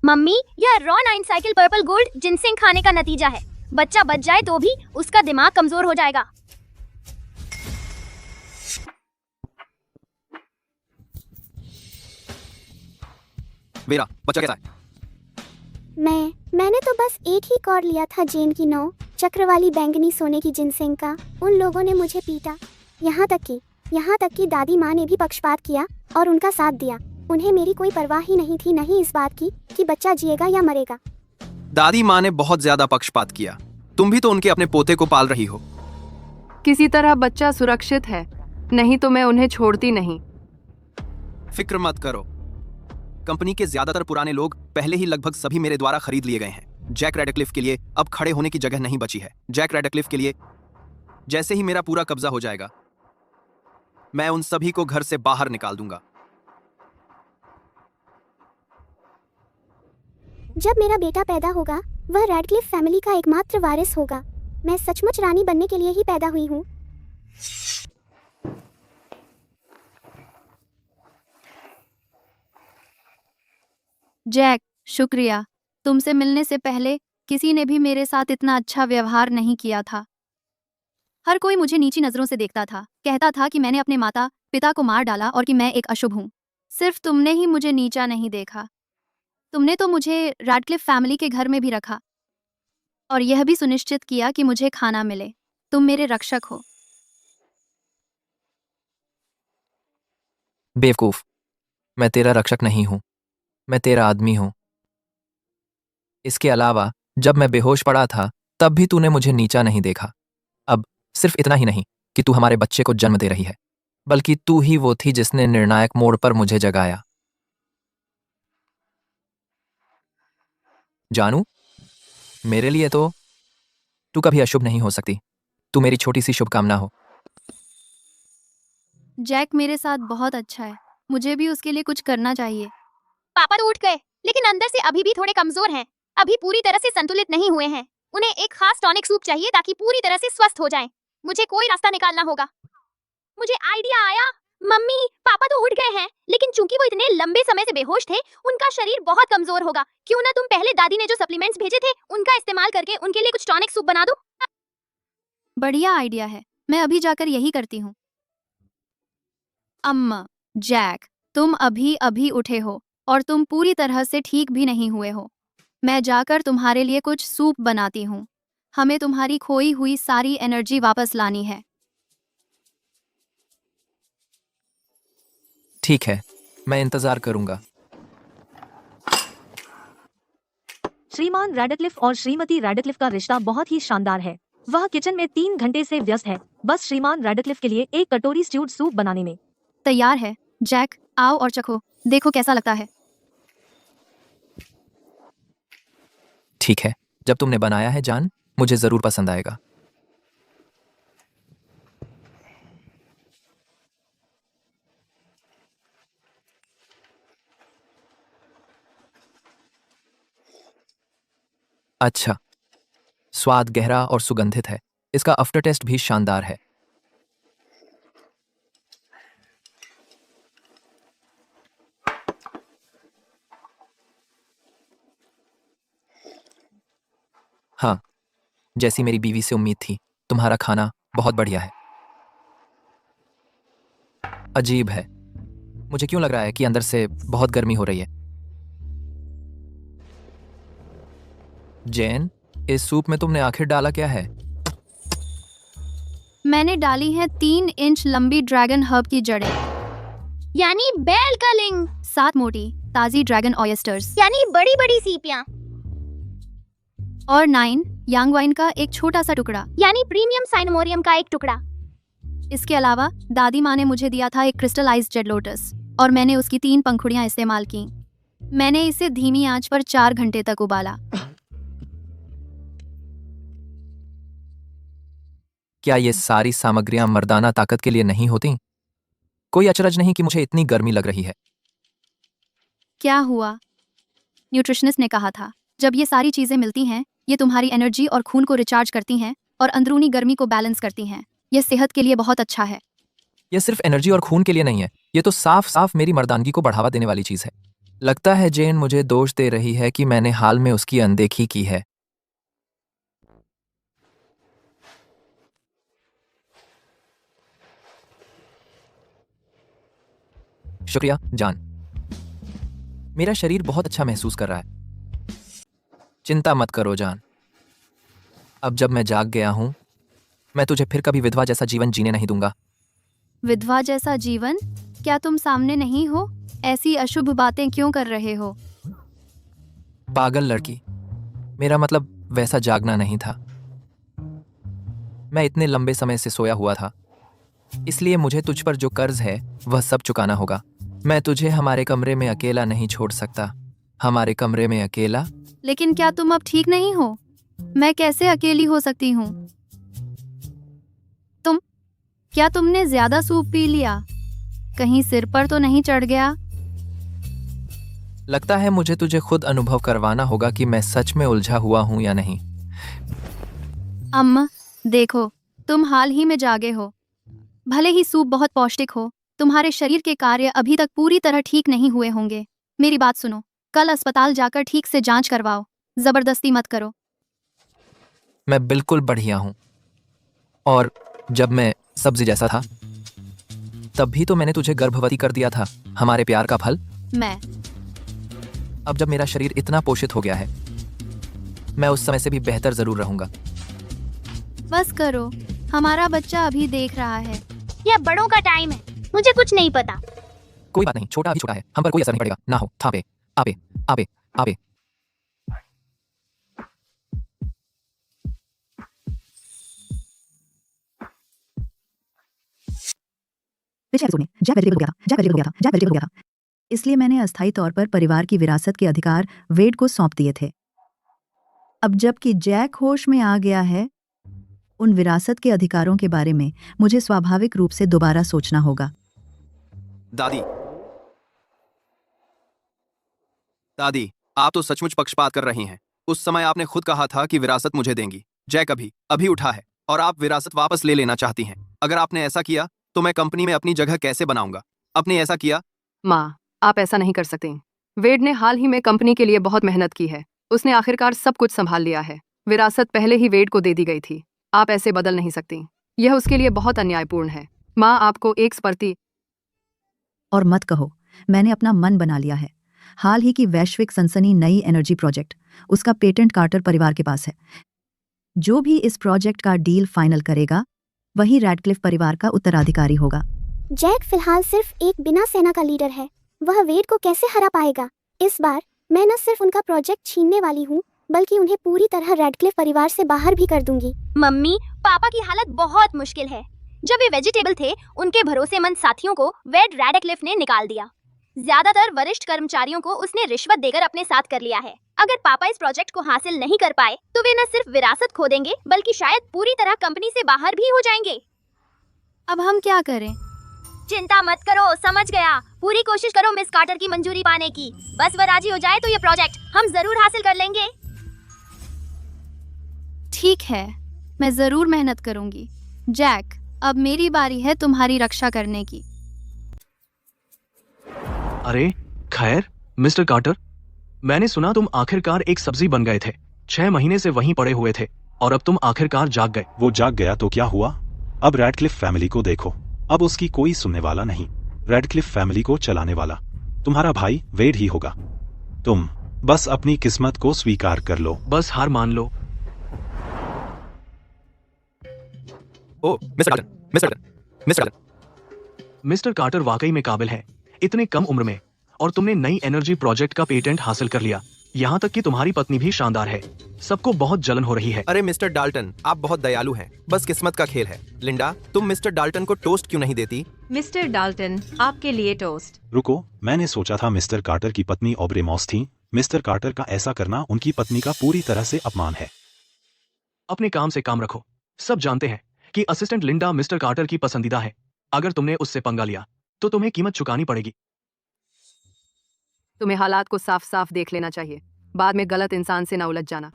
S9: मम्मी, यह raw 9 cycle purple gold ginseng खाने का नतीजा है। बच्चा बच जाए तो भी उसका दिमाग कमजोर हो जाएगा।
S5: वेरा, बच्चा कैसा है?
S3: मैंने तो बस एक ही कॉर्ड लिया था जेन की 9 चक्र वाली बैंगनी सोने की जिनसिंग का। उन लोगों ने मुझे पीटा। यहाँ तक कि दादी माँ ने भी पक्षपात किया और उनका साथ दिया। उन्हें मेरी कोई परवाह ही नहीं थी, नहीं इस बात की कि बच्चा जिएगा या मरेगा।
S5: दादी माँ ने बहुत ज्यादा पक्षपात किया। तुम भी तो उनके अपने पोते को पाल रही हो।
S6: किसी तरह बच्चा सुरक्षित है, नहीं तो मैं उन्हें छोड़ती नहीं।
S5: फिक्र मत करो, कंपनी के ज्यादातर पुराने लोग पहले ही लगभग सभी मेरे द्वारा खरीद लिए गए हैं। जैक रेडक्लिफ के लिए अब खड़े होने की जगह नहीं बची है। जैक रेडक्लिफ के लिए जैसे ही मेरा पूरा कब्जा हो जाएगा, मैं उन सभी को घर से बाहर निकाल दूंगा।
S3: जब मेरा बेटा पैदा होगा, वह रेडक्लिफ फैमिली का एकमात्र वारिस होगा। मैं सचमुच रानी बनने के लिए ही पैदा हुई हूँ।
S1: जैक, शुक्रिया। तुमसे मिलने से पहले किसी ने भी मेरे साथ इतना अच्छा व्यवहार नहीं किया था। हर कोई मुझे नीची नजरों से देखता था, कहता था कि मैंने अपने माता पिता को मार डाला और कि मैं एक अशुभ हूँ। सिर्फ तुमने ही मुझे नीचा नहीं देखा। तुमने तो मुझे रैडक्लिफ फैमिली के घर में भी रखा और यह भी सुनिश्चित किया कि मुझे खाना मिले। तुम मेरे रक्षक हो।
S5: बेवकूफ, मैं तेरा रक्षक नहीं हूं, मैं तेरा आदमी हूं। इसके अलावा जब मैं बेहोश पड़ा था तब भी तूने मुझे नीचा नहीं देखा। अब सिर्फ इतना ही नहीं कि तू हमारे बच्चे को जन्म दे रही है, बल्कि तू ही वो थी जिसने निर्णायक मोड़ पर मुझे जगाया। जानू, मेरे लिए तो तू कभी अशुभ नहीं हो सकती। तू मेरी छोटी सी शुभकामना हो।
S1: जैक मेरे साथ बहुत अच्छा है, मुझे भी उसके लिए कुछ करना चाहिए।
S9: पापा तो उठ गए, लेकिन अंदर से अभी भी थोड़े कमजोर हैं। अभी पूरी तरह से संतुलित नहीं हुए हैं। उन्हें एक खास टॉनिक सूप चाहिए ताकि पूरी तरह से स्वस्थ हो जाएं। मुझे कोई रास्ता निकालना होगा। मुझे आइडिया आया। मम्मी, पापा तो उठ गए हैं, लेकिन चूंकि वो इतने लंबे समय से बेहोश थे, उनका शरीर बहुत कमजोर होगा। क्यों ना तुम पहले दादी ने जो सप्लीमेंट्स भेजे थे, उनका इस्तेमाल करके उनके लिए कुछ टॉनिक सूप बना दो।
S1: बढ़िया आइडिया है, मैं अभी जाकर यही करती हूँ। अम्मा, जैक, तुम अभी अभी उठे हो और तुम पूरी तरह से ठीक भी नहीं हुए हो। मैं जाकर तुम्हारे लिए कुछ सूप बनाती हूँ। हमें तुम्हारी खोई हुई सारी एनर्जी वापस लानी है।
S5: ठीक है, मैं इंतजार करूंगा।
S8: श्रीमान रैडक्लिफ और श्रीमती रैडक्लिफ का रिश्ता बहुत ही शानदार है। वह किचन में 3 घंटे से व्यस्त है, बस श्रीमान रैडक्लिफ के लिए एक कटोरी स्ट्यूड सूप बनाने में।
S1: तैयार है। जैक, आओ और चखो, देखो कैसा लगता है।
S5: ठीक है, जब तुमने बनाया है जान, मुझे जरूर पसंद आएगा। अच्छा, स्वाद गहरा और सुगंधित है। इसका आफ्टर टेस्ट भी शानदार है। हाँ, जैसी मेरी बीवी से उम्मीद थी, तुम्हारा खाना बहुत बढ़िया है। अजीब है, मुझे क्यों लग रहा है कि अंदर से बहुत गर्मी हो रही है। जैन, इस सूप में तुमने आखिर डाला क्या है?
S1: मैंने डाली है 3 इंच लंबी ड्रैगन हर्ब की जड़ें,
S9: यानी बेल कलिंग,
S1: 7 मोटी ताजी ड्रैगन ऑयस्टर्स
S9: यानी बड़ी बड़ी सीपियां,
S1: और 9 यांग वाइन का एक छोटा सा टुकड़ा।
S9: यानी प्रीमियम साइनमोरियम का एक टुकड़ा।
S1: इसके अलावा दादी माँ ने मुझे दिया था एक क्रिस्टलाइज्ड जेड लोटस और मैंने उसकी 3 पंखुड़ियां इस्तेमाल की। मैंने इसे धीमी आंच पर 4 घंटे तक उबाला।
S5: क्या ये सारी सामग्रियां मर्दाना ताकत के लिए नहीं होती? कोई अचरज नहीं कि मुझे इतनी गर्मी लग रही है।
S1: क्या हुआ? न्यूट्रिशनिस्ट ने कहा था, जब ये सारी चीजें मिलती हैं, ये तुम्हारी एनर्जी और खून को रिचार्ज करती हैं और अंदरूनी गर्मी को बैलेंस करती हैं। ये सेहत के लिए बहुत अच्छा है।
S5: ये सिर्फ एनर्जी और खून के लिए नहीं है, ये तो साफ साफ मेरी मर्दानगी को बढ़ावा देने वाली चीज है। लगता है जेन मुझे दोष दे रही है कि मैंने हाल में उसकी अनदेखी की है। शुक्रिया जान, मेरा शरीर बहुत अच्छा महसूस कर रहा है। चिंता मत करो जान, अब जब मैं जाग गया हूं, मैं तुझे फिर कभी विधवा जैसा जीवन जीने नहीं दूंगा।
S1: विधवा जैसा जीवन? क्या तुम सामने नहीं हो? ऐसी अशुभ बातें क्यों कर रहे हो?
S5: पागल लड़की, मेरा मतलब वैसा जागना नहीं था। मैं इतने लंबे समय से सोया हुआ था, इसलिए मुझे तुझ पर जो कर्ज है वह सब चुकाना होगा। मैं तुझे हमारे कमरे में अकेला नहीं छोड़ सकता। हमारे कमरे में अकेला?
S1: लेकिन क्या तुम अब ठीक नहीं हो? मैं कैसे अकेली हो सकती हूँ? क्या तुमने ज्यादा सूप पी लिया? कहीं सिर पर तो नहीं चढ़ गया?
S5: लगता है मुझे तुझे खुद अनुभव करवाना होगा कि मैं सच में उलझा हुआ हूं या नहीं।
S1: अम्मा, देखो, तुम हाल ही में जागे हो। भले ही सूप बहुत पौष्टिक हो, तुम्हारे शरीर के कार्य अभी तक पूरी तरह ठीक नहीं हुए होंगे। मेरी बात सुनो, कल अस्पताल जाकर ठीक से जांच करवाओ। जबरदस्ती मत करो।
S5: मैं बिल्कुल बढ़िया हूं, और जब मैं सब्जी जैसा था, तब भी तो मैंने तुझे गर्भवती कर दिया था, हमारे प्यार का फल।
S1: मैं
S5: अब जब मेरा शरीर इतना पोषित हो गया है, मैं उस समय से भी बेहतर जरूर रहूंगा।
S1: बस करो, हमारा बच्चा अभी देख रहा है।
S9: यह बड़ों का टाइम है, मुझे कुछ नहीं पता।
S5: कोई बात नहीं, छोटा अभी छोटा है, हम पर कोई असर नहीं पड़ेगा। ना हो थापे आपे आपे आपे।
S4: पिछले एपिसोड में जैक वेजिटेबल हो गया था, जैक वेजिटेबल हो गया था, जैक वेजिटेबल हो गया था। इसलिए मैंने अस्थायी तौर पर परिवार की विरासत के अधिकार वेड को सौंप दिए थे। अब जबकि जैक होश में आ गया है, उन विरासत के अधिकारों के बारे में मुझे स्वाभाविक रूप से दोबारा सोचना होगा।
S5: दादी, दादी, आप तो सचमुच पक्षपात कर रही हैं। उस समय आपने खुद कहा था कि विरासत मुझे देंगी। जैक अभी उठा है और आप विरासत वापस ले लेना चाहती हैं। अगर आपने ऐसा किया तो मैं कंपनी में अपनी जगह कैसे बनाऊंगा? आपने ऐसा किया?
S6: माँ, आप ऐसा नहीं कर सकते। वेड ने हाल ही में कंपनी के लिए बहुत मेहनत की है। उसने आखिरकार सब कुछ संभाल लिया है। विरासत पहले ही वेड को दे दी गई थी। आप ऐसे बदल नहीं सकती। यह उसके लिए बहुत अन्यायपूर्ण है। माँ, आपको एक स्पर्ति
S4: और मत कहो, मैंने अपना मन बना लिया है। हाल ही की वैश्विक सनसनी नई एनर्जी प्रोजेक्ट, उसका पेटेंट कार्टर परिवार के पास है। जो भी इस प्रोजेक्ट का डील फाइनल करेगा, वही रैडक्लिफ परिवार का उत्तराधिकारी होगा।
S3: जैक फिलहाल सिर्फ एक बिना सेना का लीडर है। वह वेड को कैसे हरा पाएगा? इस बार मैं न सिर्फ उनका प्रोजेक्ट छीनने वाली हूँ, बल्कि उन्हें पूरी तरह रैडक्लिफ परिवार से बाहर भी कर दूंगी।
S9: मम्मी, पापा की हालत बहुत मुश्किल है। जब वे वेजिटेबल थे, उनके भरोसेमंद साथियों को वेड रैडक्लिफ ने निकाल दिया। ज्यादातर वरिष्ठ कर्मचारियों को उसने रिश्वत देकर अपने साथ कर लिया है। अगर पापा इस प्रोजेक्ट को हासिल नहीं कर पाए तो वे न सिर्फ विरासत खो देंगे, बल्कि शायद पूरी तरह कंपनी से बाहर भी हो जाएंगे।
S1: अब हम क्या करें?
S9: चिंता मत करो, समझ गया। पूरी कोशिश करो मिस कार्टर की मंजूरी पाने की। बस वह राजी हो जाए तो ये प्रोजेक्ट हम जरूर हासिल कर लेंगे।
S1: ठीक है, मैं जरूर मेहनत करूंगी। जैक, अब मेरी बारी है तुम्हारी रक्षा करने की।
S7: अरे खैर मिस्टर कार्टर, मैंने सुना तुम आखिरकार एक सब्जी बन गए थे। 6 महीने से वहीं पड़े हुए थे और अब तुम आखिरकार जाग गए।
S11: वो जाग गया तो क्या हुआ? अब रैडक्लिफ फैमिली को देखो, अब उसकी कोई सुनने वाला नहीं। रैडक्लिफ फैमिली को चलाने वाला तुम्हारा भाई वेड ही होगा। तुम बस अपनी किस्मत को स्वीकार कर लो।
S7: बस हार मान लो।
S5: ओ
S7: मिस्टर कार्टर वाकई में काबिल है, इतने कम उम्र में। और तुमने नई एनर्जी प्रोजेक्ट का पेटेंट हासिल कर लिया। यहाँ तक कि तुम्हारी पत्नी भी शानदार है। सबको बहुत जलन हो रही है।
S5: अरे मिस्टर डाल्टन, आप बहुत दयालु हैं। बस किस्मत का खेल है। लिंडा, तुम मिस्टर डाल्टन को टोस्ट क्यों नहीं देती?
S12: मिस्टर डाल्टन, आपके लिए टोस्ट।
S11: रुको, मैंने सोचा था मिस्टर कार्टर की पत्नी ऑब्रे मॉस थी। मिस्टर कार्टर का ऐसा करना उनकी पत्नी का पूरी तरह से अपमान है।
S7: अपने काम से काम रखो। सब जानते हैं कि असिस्टेंट लिंडा मिस्टर कार्टर की पसंदीदा है। अगर तुमने उससे पंगा लिया तो तुम्हें कीमत चुकानी पड़ेगी।
S6: तुम्हें हालात को साफ साफ देख लेना चाहिए। बाद में गलत इंसान से ना उलझ जाना।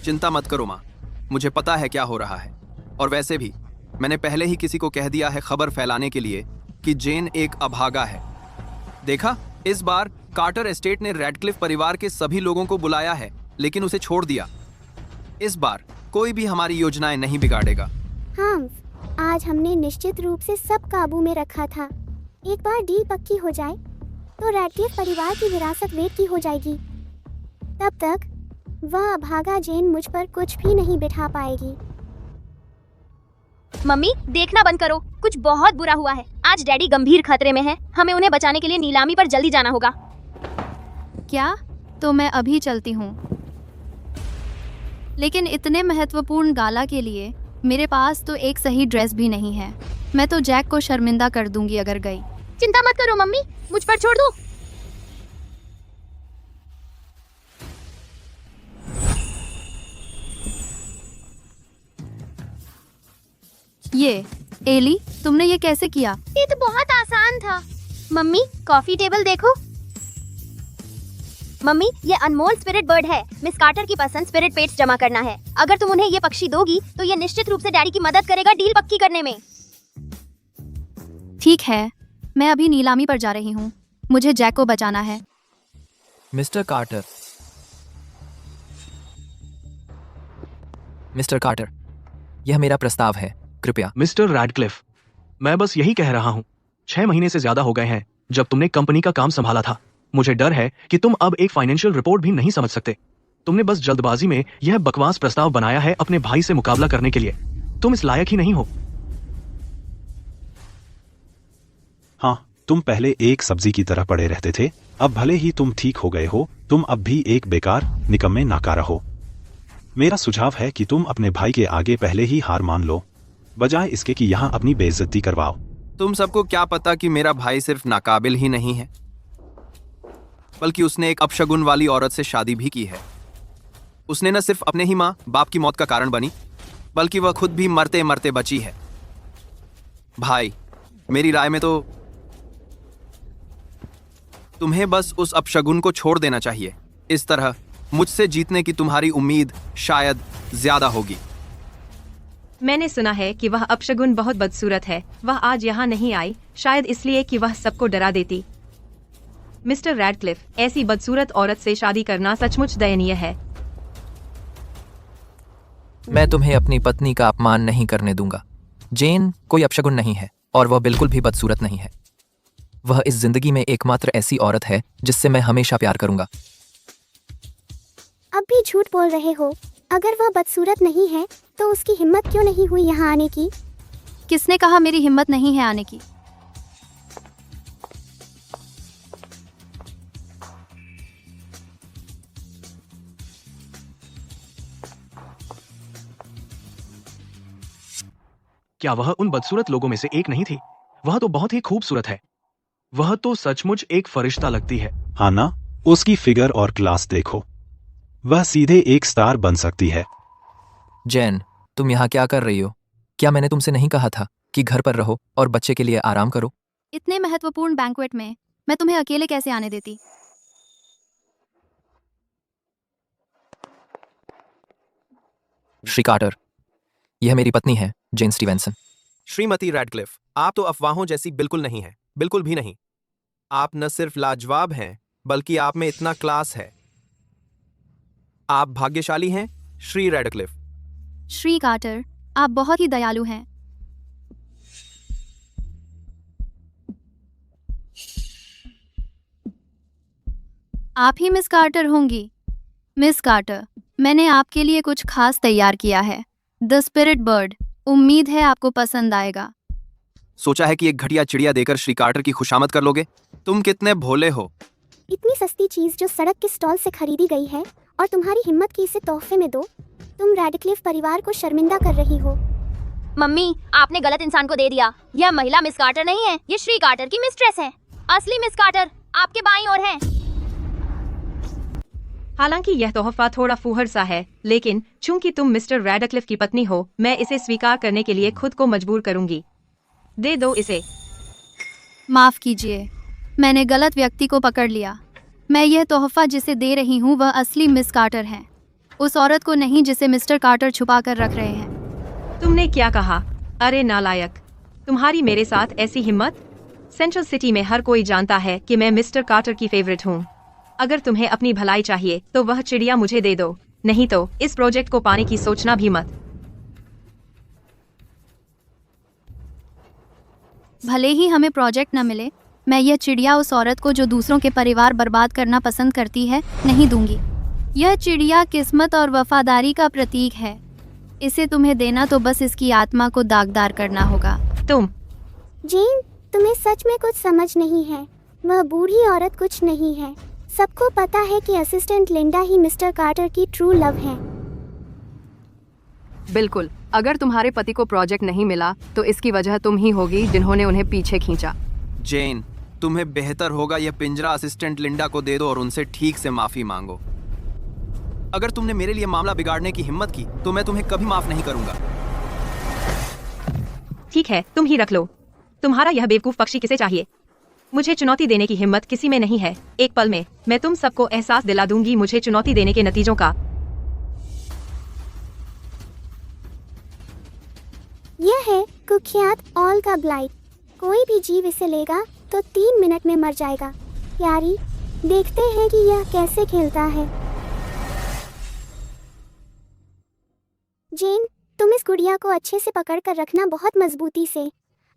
S5: चिंता मत करो माँ, मुझे पता है क्या हो रहा है। और वैसे भी मैंने पहले ही किसी को कह दिया है खबर फैलाने के लिए कि जेन एक अभागा है। देखा, इस बार कार्टर एस्टेट ने रैडक्लिफ परिवार के सभी लोगों को बुलाया है, लेकिन उसे छोड़ दिया। इस बार कोई भी हमारी योजनाएं नहीं बिगाड़ेगा।
S3: हाँ, आज हमने निश्चित रूप से सब काबू में रखा था। एक बार डील पक्की हो जाए तो रैडक्लिफ परिवार की विरासत वेड की हो जाएगी। तब तक वह अभागा जेन मुझ पर कुछ भी नहीं बिठा पाएगी।
S9: मम्मी, देखना बंद करो। कुछ बहुत बुरा हुआ है। आज डैडी गंभीर खतरे में हैं। हमें उन्हें बचाने के लिए नीलामी पर जल्दी जाना होगा।
S1: क्या? तो मैं अभी चलती हूँ। लेकिन इतने महत्वपूर्ण गाला के लिए मेरे पास तो एक सही ड्रेस भी नहीं है। मैं तो जैक को शर्मिंदा कर दूंगी अगर गई।
S9: चिंता मत करो मम्मी, मुझ पर छोड़ दो।
S1: ये एली, तुमने ये कैसे किया?
S9: ये तो बहुत आसान था। मम्मी, कॉफी टेबल देखो। मम्मी, ये अनमोल स्पिरिट बर्ड है। मिस कार्टर की पसंद स्पिरिट पेट्स जमा करना है। अगर तुम उन्हें ये पक्षी दोगी तो ये निश्चित रूप से डैडी की मदद करेगा डील पक्की करने में।
S1: ठीक है, मैं अभी नीलामी पर जा रही हूँ। मुझे जैक को बचाना है।
S5: मिस्टर कार्टर, यह मेरा प्रस्ताव है, कृपया।
S7: मिस्टर रैडक्लिफ, मैं बस यही कह रहा हूँ। 6 महीने से ज्यादा हो गए हैं जब तुमने कंपनी का काम संभाला था। मुझे डर है कि तुम अब एक फाइनेंशियल रिपोर्ट भी नहीं समझ सकते। तुमने बस जल्दबाजी में यह बकवास प्रस्ताव बनाया है अपने भाई से मुकाबला करने के लिए। तुम इस लायक ही नहीं हो।
S11: हाँ, तुम पहले एक सब्जी की तरह पड़े रहते थे। अब भले ही तुम ठीक हो गए हो, तुम अब भी एक बेकार निकम्मे नाकारा हो। मेरा सुझाव है कि तुम अपने भाई के आगे पहले ही हार मान लो, बजाय इसके कि यहाँ अपनी बेइज्जती करवाओ।
S5: तुम सबको क्या पता कि मेरा भाई सिर्फ नाकाबिल ही नहीं है, बल्कि उसने एक अपशगुन वाली औरत से शादी भी की है। उसने न सिर्फ अपने ही माँ बाप की मौत का कारण बनी, बल्कि वह खुद भी मरते मरते बची है। भाई, मेरी राय में तो तुम्हें बस उस अपशगुन को छोड़ देना चाहिए। इस तरह मुझसे जीतने की तुम्हारी उम्मीद शायद ज्यादा होगी।
S12: मैंने सुना है कि वह अपशगुन बहुत बदसूरत है। वह आज यहाँ नहीं आई, शायद इसलिए कि वह सबको डरा देती। मिस्टर रैडक्लिफ, ऐसी बदसूरत औरत से शादी करना सचमुच दयनीय है।
S5: मैं तुम्हें अपनी पत्नी का अपमान नहीं करने दूंगा। जेन कोई अपशगुन नहीं है और वह बिल्कुल भी बदसूरत नहीं है। वह इस जिंदगी में एकमात्र ऐसी औरत है जिससे मैं हमेशा प्यार करूंगा।
S3: अब भी झूठ बोल रहे हो। अगर वह बदसूरत नहीं है तो उसकी हिम्मत क्यों नहीं हुई यहाँ आने की?
S1: किसने कहा मेरी हिम्मत नहीं है आने की?
S7: क्या वह उन बदसूरत लोगों में से एक नहीं थी? वह तो बहुत ही खूबसूरत है। वह तो सचमुच एक फरिश्ता लगती है।
S11: हाँ ना, उसकी फिगर और क्लास देखो। वह सीधे एक स्टार बन सकती है।
S5: जैन, तुम यहाँ क्या कर रही हो? क्या मैंने तुमसे नहीं कहा था कि घर पर रहो और बच्चे के लिए आराम करो?
S1: इतने महत्वपूर्ण बैंक्वेट में मैं तुम्हें अकेले कैसे आने देती?
S5: श्री कार्टर, यह मेरी पत्नी है, जेन स्टीवेंसन।
S13: श्रीमती रैडक्लिफ, आप तो अफवाहों जैसी बिल्कुल नहीं है, बिल्कुल भी नहीं। आप न सिर्फ लाजवाब हैं, बल्कि आप में इतना क्लास है। आप भाग्यशाली हैं, श्री रैडक्लिफ।
S1: श्री कार्टर, आप बहुत ही दयालु हैं। आप ही मिस कार्टर होंगी। मिस कार्टर, मैंने आपके लिए कुछ खास तैयार किया है, द स्पिरिट बर्ड। उम्मीद है आपको पसंद आएगा।
S13: सोचा है कि एक घटिया चिड़िया देकर श्री कार्टर की खुशामद कर लोगे? तुम कितने भोले हो।
S3: इतनी सस्ती चीज जो सड़क के स्टॉल से खरीदी गई है और तुम्हारी हिम्मत की इसे तोहफे में दो। तुम रैडक्लिफ परिवार को शर्मिंदा कर रही हो।
S9: मम्मी, आपने गलत इंसान को दे दिया। यह महिला मिस कार्टर नहीं है, ये श्री कार्टर की मिस्ट्रेस है। असली मिस कार्टर आपके बाईं ओर है।
S12: हालांकि यह तोहफा थोड़ा फूहड़ सा है, लेकिन चूंकि तुम मिस्टर रैडक्लिफ की पत्नी हो, मैं इसे स्वीकार करने के लिए खुद को मजबूर करूंगी। दे दो इसे।
S1: माफ कीजिए, मैंने गलत व्यक्ति को पकड़ लिया। मैं यह तोहफा जिसे दे रही हूँ वह असली मिस कार्टर है, उस औरत को नहीं जिसे मिस्टर कार्टर छुपा कर रख रहे हैं।
S12: तुमने क्या कहा? अरे नालायक, तुम्हारी मेरे साथ ऐसी हिम्मत? सेंट्रल सिटी में हर कोई जानता है कि मैं मिस्टर कार्टर की फेवरेट हूँ। अगर तुम्हें अपनी भलाई चाहिए तो वह चिड़िया मुझे दे दो, नहीं तो इस प्रोजेक्ट को पाने की सोचना भी मत।
S1: भले ही हमें प्रोजेक्ट न मिले, मैं यह चिड़िया उस औरत को जो दूसरों के परिवार बर्बाद करना पसंद करती है नहीं दूंगी। यह चिड़िया किस्मत और वफादारी का प्रतीक है। इसे तुम्हें देना तो बस इसकी आत्मा को दागदार करना होगा।
S12: तुम
S3: जेन, तुम्हें सच में कुछ समझ नहीं है। वह बूढ़ी औरत कुछ नहीं है। सबको पता है कि असिस्टेंट लिंडा ही मिस्टर कार्टर की ट्रू लव है।
S6: बिल्कुल, अगर तुम्हारे पति को प्रोजेक्ट नहीं मिला तो इसकी वजह तुम ही होगी जिन्होंने उन्हें पीछे खींचा।
S13: जेन, तुम्हें बेहतर होगा यह पिंजरा असिस्टेंट लिंडा को दे दो और उनसे ठीक से माफी मांगो। अगर तुमने मेरे लिए मामला बिगाड़ने की हिम्मत की तो मैं तुम्हें कभी माफ नहीं करूंगा।
S12: ठीक है, तुम ही रख लो। तुम्हारा यह बेवकूफ पक्षी किसे चाहिए? मुझे चुनौती देने की हिम्मत किसी में नहीं है। एक पल में मैं तुम सबको एहसास दिला दूंगी मुझे चुनौती देने के नतीजों का।
S3: यह है कुख्यात ऑल का ब्लाइट। कोई भी जीव इसे लेगा तो 3 मिनट में मर जाएगा। यारी, देखते हैं कि यह कैसे खेलता है। जेन, तुम इस गुड़िया को अच्छे से पकड़ कर रखना, बहुत मजबूती से।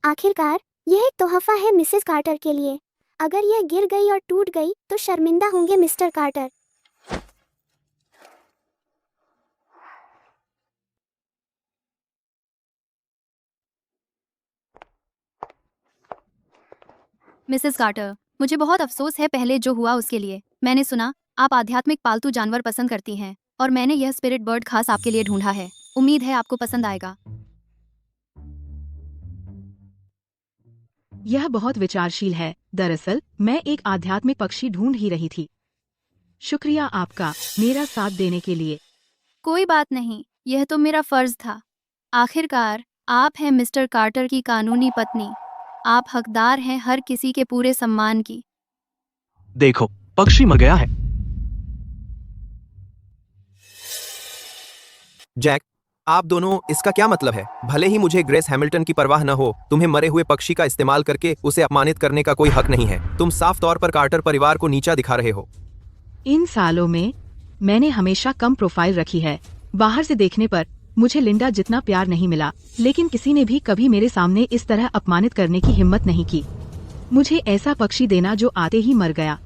S3: आखिरकार यह एक तोहफा है मिसेस कार्टर के लिए। अगर यह गिर गई और टूट गई तो शर्मिंदा होंगे मिस्टर कार्टर।
S1: मिसेस कार्टर, मुझे बहुत अफसोस है पहले जो हुआ उसके लिए। मैंने सुना आप आध्यात्मिक पालतू जानवर पसंद करती हैं और मैंने यह स्पिरिट बर्ड खास आपके लिए ढूंढा है। उम्मीद है आपको पसंद आएगा।
S12: यह बहुत विचारशील है। दरअसल मैं एक आध्यात्मिक पक्षी ढूंढ ही रही थी। शुक्रिया आपका मेरा साथ देने के लिए।
S1: कोई बात नहीं, यह तो मेरा फर्ज था। आखिरकार आप हैं मिस्टर कार्टर की कानूनी पत्नी। आप हकदार हैं हर किसी के पूरे सम्मान की।
S7: देखो, पक्षी मर गया है।
S13: जैक, आप दोनों, इसका क्या मतलब है? भले ही मुझे ग्रेस हैमिल्टन की परवाह न हो, तुम्हें मरे हुए पक्षी का इस्तेमाल करके उसे अपमानित करने का कोई हक नहीं है। तुम साफ तौर पर कार्टर परिवार को नीचा दिखा रहे हो।
S12: इन सालों में मैंने हमेशा कम प्रोफाइल रखी है। बाहर से देखने पर मुझे लिंडा जितना प्यार नहीं मिला, लेकिन किसी ने भी कभी मेरे सामने इस तरह अपमानित करने की हिम्मत नहीं की। मुझे ऐसा पक्षी देना जो आते ही मर गया।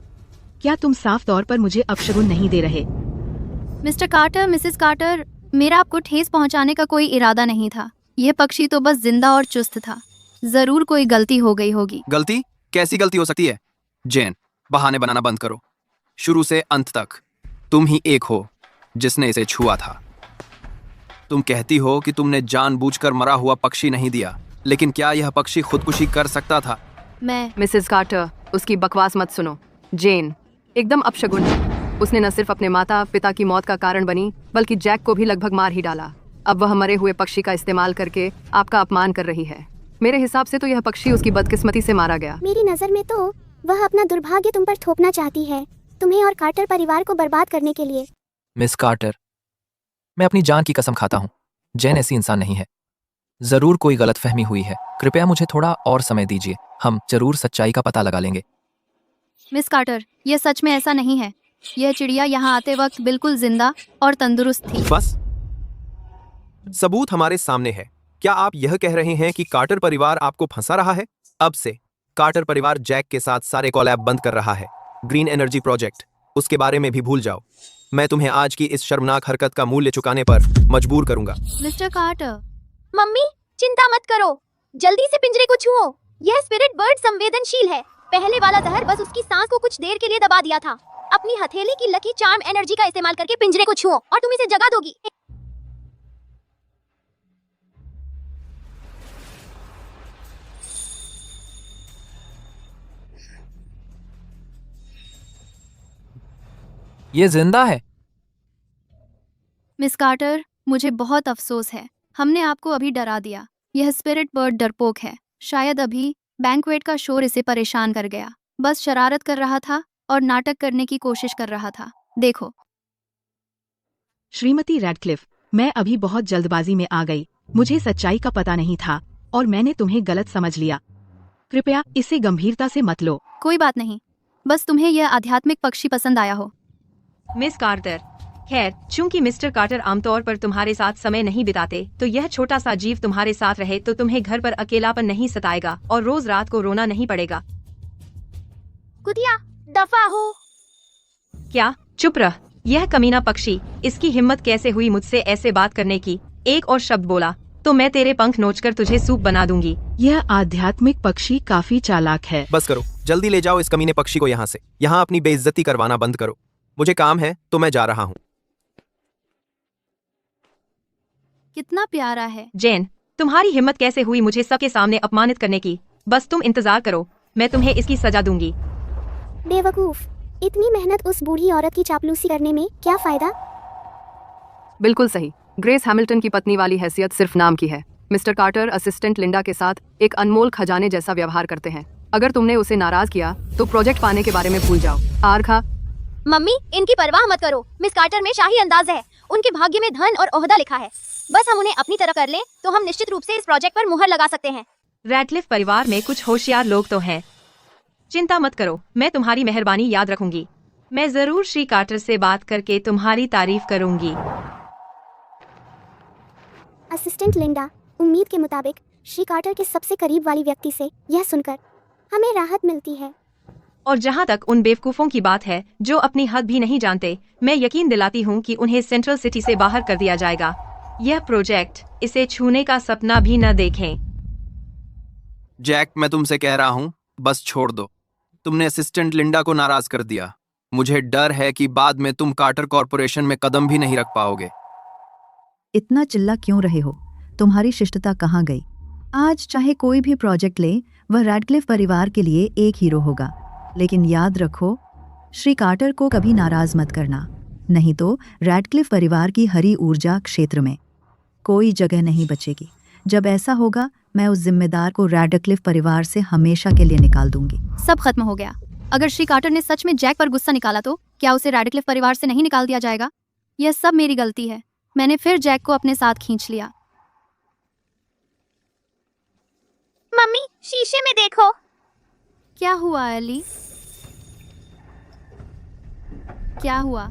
S12: क्या तुम साफ तौर पर मुझे अपशगुन नहीं दे रहे?
S1: मिस्टर कार्टर, मिसेस कार्टर, मेरा आपको ठेस पहुंचाने का कोई इरादा नहीं था। यह पक्षी तो बस जिंदा और चुस्त था। जरूर कोई गलती हो गई होगी।
S13: गलती? कैसी गलती हो सकती है? जेन, बहाने बनाना बंद करो। शुरू से अंत तक तुम ही एक हो जिसने इसे छुआ था। तुम कहती हो कि तुमने जानबूझकर मरा हुआ पक्षी नहीं दिया, लेकिन क्या यह पक्षी खुदकुशी कर सकता था?
S1: मैं
S6: मिसेस कार्टर, उसकी बकवास मत सुनो। जेन एकदम अपशगुन है। उसने न सिर्फ अपने माता पिता की मौत का कारण बनी, बल्कि जैक को भी लगभग मार ही डाला। अब वह मरे हुए पक्षी का इस्तेमाल करके आपका अपमान कर रही है। मेरे हिसाब से तो यह पक्षी उसकी बदकिस्मती से मारा गया।
S3: मेरी नजर में तो वह अपना दुर्भाग्य तुम पर थोपना चाहती है, तुम्हें और कार्टर परिवार को बर्बाद करने के लिए।
S5: मिस कार्टर, मैं अपनी जान की कसम खाता हूँ, जैन ऐसी इंसान नहीं है। जरूर कोई गलतफहमी हुई है। कृपया मुझे थोड़ा और समय दीजिए। हम जरूर सच्चाई का पता लगा लेंगे।
S1: मिस कार्टर, यह सच में ऐसा नहीं है। यह चिड़िया यहाँ आते वक्त बिल्कुल जिंदा और तंदुरुस्त थी।
S13: बस सबूत हमारे सामने है। क्या आप यह कह रहे हैं कि कार्टर परिवार आपको फंसा रहा है? अब से कार्टर परिवार जैक के साथ सारे कॉलैब बंद कर रहा है। ग्रीन एनर्जी प्रोजेक्ट, उसके बारे में भी भूल जाओ। मैं तुम्हें आज की इस शर्मनाक हरकत का मूल्य चुकाने पर मजबूर करूंगा।
S1: मिस्टर कार्टर,
S9: मम्मी, चिंता मत करो, जल्दी से पिंजरे को छुओ। यह स्पिरिट बर्ड संवेदनशील है। पहले वाला जहर बस उसकी सांस को कुछ देर के लिए दबा दिया था। अपनी हथेली की लकी चार्म एनर्जी का इस्तेमाल करके पिंजरे को छुओ और तुम इसे जगा दोगी।
S5: ये जिंदा है।
S1: मिस कार्टर, मुझे बहुत अफसोस है। हमने आपको अभी डरा दिया। यह स्पिरिट बर्ड डरपोक है। शायद अभी बैंक्वेट का शोर इसे परेशान कर गया। बस शरारत कर रहा था और नाटक करने की कोशिश कर रहा था। देखो।
S12: श्रीमती रैडक्लिफ, मैं अभी बहुत जल्दबाजी में आ गई। मुझे सच्चाई का पता नहीं था और मैंने तुम्हें गलत समझ लिया। कृपया इसे गंभीरता से मत लो।
S1: कोई बात नहीं, बस तुम्हें यह आध्यात्मिक पक्षी पसंद आया हो।
S12: मिस कार्टर, खैर, चूंकि मिस्टर कार्टर आमतौर पर तुम्हारे साथ समय नहीं बिताते, तो यह छोटा सा जीव तुम्हारे साथ रहे तो तुम्हें घर पर अकेलापन नहीं सताएगा और रोज रात को रोना नहीं पड़ेगा।
S9: कुतिया, दफा हो।
S12: क्या? चुप रह। यह कमीना पक्षी, इसकी हिम्मत कैसे हुई मुझसे ऐसे बात करने की? एक और शब्द बोला तो मैं तेरे पंख नोचकर तुझे सूप बना दूंगी। यह आध्यात्मिक पक्षी काफी चालाक है।
S13: बस करो, जल्दी ले जाओ इस कमीने पक्षी को यहाँ से। यहाँ अपनी बेइज्जती करवाना बंद करो। मुझे काम है तो मैं जा रहा हूँ।
S1: कितना प्यारा है।
S12: जेन, तुम्हारी हिम्मत कैसे हुई मुझे सबके सामने अपमानित करने की? बस तुम इंतजार करो, मैं तुम्हें इसकी सजा दूंगी।
S3: बेवकूफ, इतनी मेहनत उस बूढ़ी औरत की चापलूसी करने में क्या फायदा?
S6: बिल्कुल सही। ग्रेस हैमिल्टन की पत्नी वाली हैसियत सिर्फ नाम की है। मिस्टर कार्टर असिस्टेंट लिंडा के साथ एक अनमोल खजाने जैसा व्यवहार करते हैं। अगर तुमने उसे नाराज किया तो प्रोजेक्ट पाने के बारे में भूल जाओ। आरखा,
S9: मम्मी, इनकी परवाह मत करो। मिस कार्टर में शाही अंदाज है। उनके भाग्य में धन और ओहदा लिखा है। बस हम उन्हें अपनी तरह कर लें तो हम निश्चित रूप से इस प्रोजेक्ट पर मुहर लगा सकते हैं।
S12: रैडक्लिफ परिवार में कुछ होशियार लोग तो हैं। चिंता मत करो, मैं तुम्हारी मेहरबानी याद रखूंगी। मैं जरूर श्री कार्टर से बात करके तुम्हारी तारीफ करूंगी।
S3: असिस्टेंट लिंडा, उम्मीद के मुताबिक श्री कार्टर के सबसे करीब वाली व्यक्ति से यह सुनकर हमें राहत मिलती है।
S12: और जहाँ तक उन बेवकूफों की बात है जो अपनी हद भी नहीं जानते, मैं यकीन दिलाती हूँ कि उन्हें सेंट्रल सिटी से बाहर कर दिया जाएगा। यह प्रोजेक्ट इसे छूने का सपना भी न देखें।
S13: जैक, मैं तुमसे कह रहा हूँ, बस छोड़ दो। तुमने असिस्टेंट लिंडा को नाराज कर दिया। मुझे डर है कि बाद में तुम कार्टर कॉर्पोरेशन में कदम भी नहीं रख पाओगे।
S4: इतना चिल्ला क्यों रहे हो? तुम्हारी शिष्टता कहाँ गई? आज चाहे कोई भी प्रोजेक्ट ले, वह रैडक्लिफ परिवार के लिए एक हीरो होगा, लेकिन याद रखो, श्री कार्टर को कभी नाराज मत करना, नहीं तो रैडक्लिफ परिवार की हरी ऊर्जा क्षेत्र में कोई जगह नहीं बचेगी। जब ऐसा होगा, मैं उस जिम्मेदार को रैडक्लिफ परिवार से हमेशा के लिए निकाल दूंगी।
S1: सब खत्म हो गया। अगर श्री कार्टर ने सच में जैक पर गुस्सा निकाला तो क्या उसे रैडक्लिफ परिवार से नहीं निकाल दिया जाएगा? यह सब मेरी गलती है। मैंने फिर जैक को अपने साथ खींच लिया।
S9: मम्मी, शीशे में देखो।
S1: क्या हुआ एली? क्या हुआ?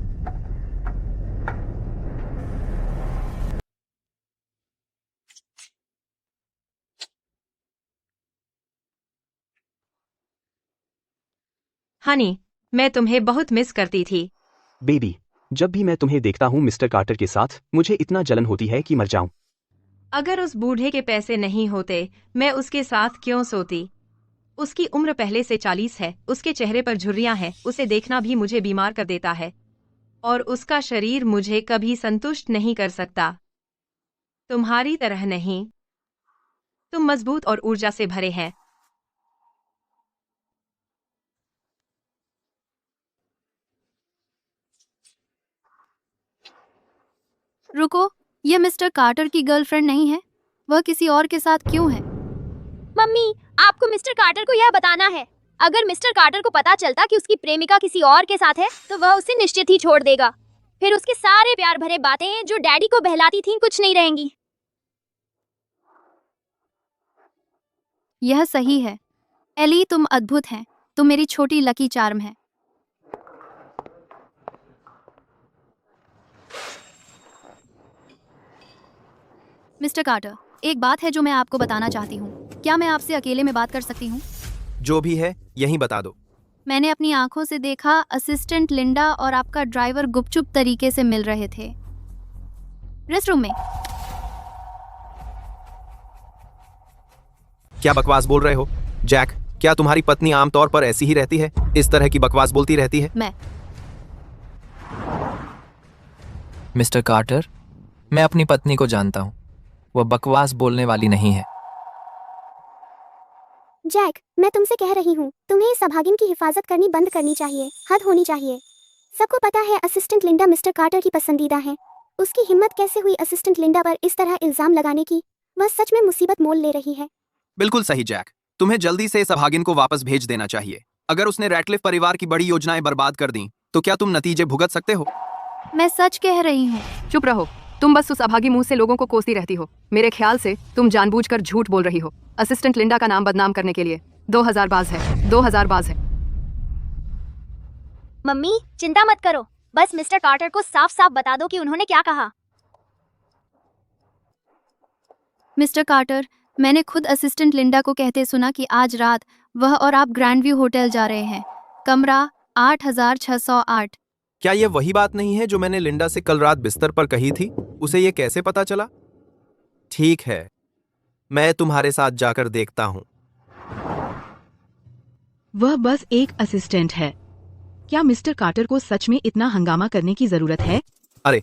S12: हनी, मैं तुम्हें बहुत मिस करती थी।
S14: बेबी, जब भी मैं तुम्हें देखता हूँ मिस्टर कार्टर के साथ, मुझे इतना जलन होती है कि मर जाऊं।
S12: अगर उस बूढ़े के पैसे नहीं होते, मैं उसके साथ क्यों सोती? उसकी उम्र पहले से 40 है, उसके चेहरे पर झुर्रियां हैं, उसे देखना भी मुझे बीमार कर देता है, और उसका शरीर मुझे कभी संतुष्ट नहीं कर सकता। तुम्हारी तरह नहीं। तुम मजबूत और ऊर्जा से भरे हैं।
S1: रुको, यह मिस्टर कार्टर की गर्लफ्रेंड नहीं है? वह किसी और के साथ क्यों है?
S9: मम्मी, आपको मिस्टर कार्टर को यह बताना है। अगर मिस्टर कार्टर को पता चलता कि उसकी प्रेमिका किसी और के साथ है, तो वह उसे निश्चित ही छोड़ देगा। फिर उसके सारे प्यार भरे बातें जो डैडी को बहलाती थीं कुछ नहीं रहेंगी।
S1: यह सही है। एली, तुम अद्भुत हैं। तुम मेरी छोटी लकी चार्म है। मिस्टर कार्टर, एक बात है जो मैं आपको बताना चाहती हूँ। क्या मैं आपसे अकेले में बात कर सकती हूँ?
S13: जो भी है यहीं बता दो।
S1: मैंने अपनी आंखों से देखा, असिस्टेंट लिंडा और आपका ड्राइवर गुपचुप तरीके से मिल रहे थे रेस्टरूम में।
S13: क्या बकवास बोल रहे हो जैक? क्या तुम्हारी पत्नी आमतौर पर ऐसी ही रहती है, इस तरह की बकवास बोलती रहती है?
S5: मिस्टर कार्टर, मैं अपनी पत्नी को जानता हूँ, वह बकवास बोलने वाली नहीं है।
S3: जैक, मैं तुमसे कह रही हूँ, तुम्हें इस अभागिन की हिफाजत करनी बंद करनी चाहिए। हद होनी चाहिए। सबको पता है असिस्टेंट लिंडा मिस्टर कार्टर की पसंदीदा है। उसकी हिम्मत कैसे हुई असिस्टेंट लिंडा पर इस तरह इल्जाम लगाने की? वह सच में मुसीबत मोल ले रही है।
S13: बिल्कुल सही जैक, तुम्हें जल्दी से इस अभागिन को वापस भेज देना चाहिए। अगर उसने रैडक्लिफ परिवार की बड़ी योजनाएं बर्बाद कर दी, तो क्या तुम नतीजे भुगत सकते हो?
S1: मैं सच कह रही हूँ।
S6: चुप रहो। तुम बस उस अभागी मुंह से लोगों को कोसती रहती हो। मेरे ख्याल से तुम जानबूझकर झूठ बोल रही हो, असिस्टेंट लिंडा का नाम बदनाम करने के लिए। 2000 बाज है, 2000 बाज है।
S9: मम्मी, चिंता मत करो। बस मिस्टर कार्टर को साफ साफ बता दो कि उन्होंने क्या कहा।
S1: मिस्टर कार्टर, मैंने खुद असिस्टेंट लिंडा को कहते सुना कि आज रात वह और आप ग्रैंड व्यू होटल जा रहे हैं। कमरा 8608।
S13: क्या यह वही बात नहीं है जो मैंने लिंडा से कल रात बिस्तर पर कही थी? उसे यह कैसे पता चला? ठीक है, मैं तुम्हारे साथ जाकर देखता हूँ।
S15: वह बस एक असिस्टेंट है। क्या मिस्टर कार्टर को सच में इतना हंगामा करने की जरूरत है?
S13: अरे,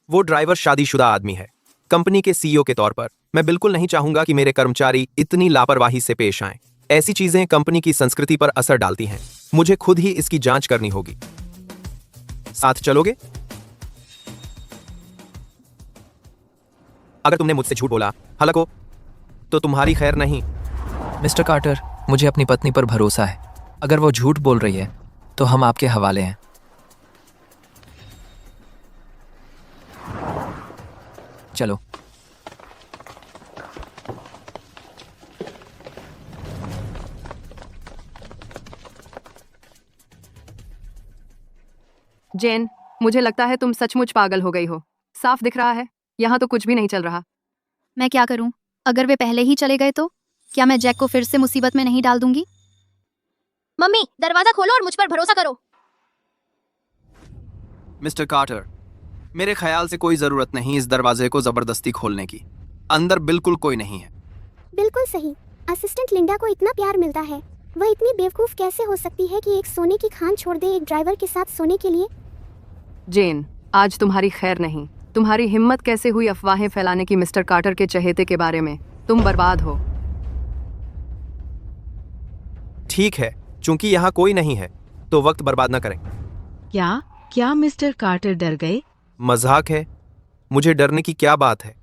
S13: वो ड्राइवर शादीशुदा आदमी है। कंपनी के सीईओ के तौर पर मैं बिल्कुल नहीं चाहूंगा कि मेरे कर्मचारी इतनी लापरवाही से पेश आएं। ऐसी चीजें कंपनी की संस्कृति पर असर डालती हैं। मुझे खुद ही इसकी जांच करनी होगी। साथ चलोगे? अगर तुमने मुझसे झूठ बोला हलको, तो तुम्हारी खैर नहीं।
S5: मिस्टर कार्टर, मुझे अपनी पत्नी पर भरोसा है। अगर वो झूठ बोल रही है तो हम आपके हवाले हैं। चलो।
S6: जेन, मुझे लगता है तुम सचमुच पागल हो गई हो। साफ दिख रहा है, यहाँ तो कुछ भी नहीं चल रहा।
S1: मैं क्या करूं? अगर वे पहले ही चले गए तो क्या मैं जैक को फिर से मुसीबत में नहीं डाल दूंगी?
S9: मम्मी, दरवाजा खोलो और मुझ पर भरोसा करो।
S13: मिस्टर कार्टर, मेरे ख्याल से कोई जरूरत नहीं इस दरवाजे को जबरदस्ती खोलने की। अंदर बिल्कुल कोई नहीं है।
S3: बिल्कुल सही। असिस्टेंट लिंडा को इतना प्यार मिलता है। वह इतनी बेवकूफ कैसे हो सकती है कि एक सोने की खान छोड़ दे एक ड्राइवर के साथ सोने के लिए?
S6: जेन, आज तुम्हारी खैर नहीं। तुम्हारी हिम्मत कैसे हुई अफवाहें फैलाने की मिस्टर कार्टर के चहेते के बारे में? तुम बर्बाद हो।
S13: ठीक है, चूंकि यहाँ कोई नहीं है तो वक्त बर्बाद न करें।
S15: क्या क्या मिस्टर कार्टर डर गए?
S13: मजाक है, मुझे डरने की क्या बात है।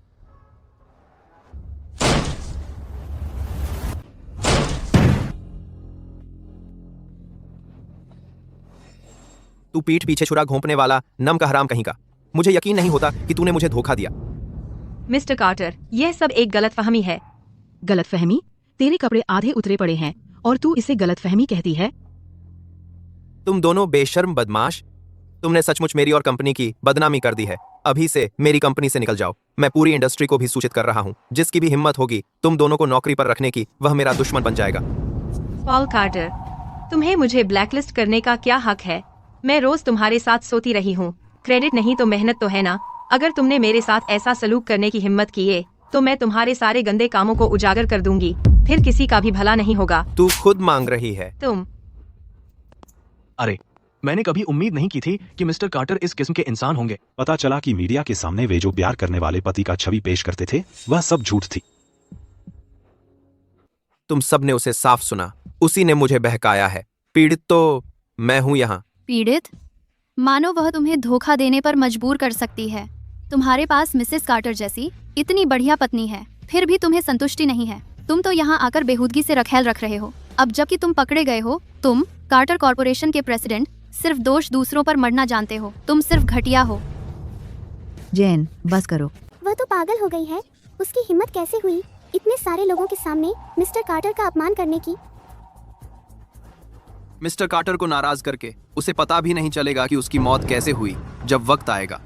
S13: तू पीठ पीछे छुरा घोंपने वाला नम का हराम कहीं का। मुझे यकीन नहीं होता कि तूने मुझे धोखा दिया।
S12: मिस्टर कार्टर, यह सब एक गलतफहमी है।
S15: गलतफहमी? तेरे कपड़े आधे उतरे पड़े हैं और तू इसे गलतफहमी कहती है?
S13: तुम दोनों बेशर्म बदमाश, तुमने सचमुच मेरी और कंपनी की बदनामी कर दी है। अभी से मेरी कंपनी से निकल जाओ। मैं पूरी इंडस्ट्री को भी सूचित कर रहा हूँ। जिसकी भी हिम्मत होगी तुम दोनों को नौकरी पर रखने की, वह मेरा दुश्मन बन जाएगा।
S12: पॉल कार्टर, तुम्हें मुझे ब्लैकलिस्ट करने का क्या हक है? मैं रोज तुम्हारे साथ सोती रही हूँ। क्रेडिट नहीं तो मेहनत तो है ना। अगर तुमने मेरे साथ ऐसा सलूक करने की हिम्मत की है तो मैं तुम्हारे सारे गंदे कामों को उजागर कर दूंगी। फिर किसी का भी भला नहीं होगा।
S13: तू खुद मांग रही है।
S12: तुम
S7: अरे, मैंने कभी उम्मीद नहीं की थी कि मिस्टर कार्टर इस किस्म के इंसान होंगे।
S11: पता चला कि मीडिया के सामने वे जो प्यार करने वाले पति का छवि पेश करते थे वह सब झूठ थी।
S13: तुम सब ने उसे साफ सुना। उसी ने मुझे बहकाया है। पीड़ित तो मैं हूं यहाँ।
S1: पीड़ित? मानो वह तुम्हें धोखा देने पर मजबूर कर सकती है। तुम्हारे पास मिसेस कार्टर जैसी इतनी बढ़िया पत्नी है, फिर भी तुम्हें संतुष्टि नहीं है। तुम तो यहाँ आकर बेहूदगी से रखेल रख रहे हो। अब जबकि तुम पकड़े गए हो, तुम कार्टर कॉर्पोरेशन के प्रेसिडेंट, सिर्फ दोष दूसरों पर मरना जानते हो। तुम सिर्फ घटिया हो।
S4: जैन, बस करो।
S3: वह तो पागल हो गई है। उसकी हिम्मत कैसे हुई इतने सारे लोगों के सामने मिस्टर कार्टर का अपमान करने की?
S13: मिस्टर कार्टर को नाराज करके उसे पता भी नहीं चलेगा कि उसकी मौत कैसे हुई जब वक्त आएगा।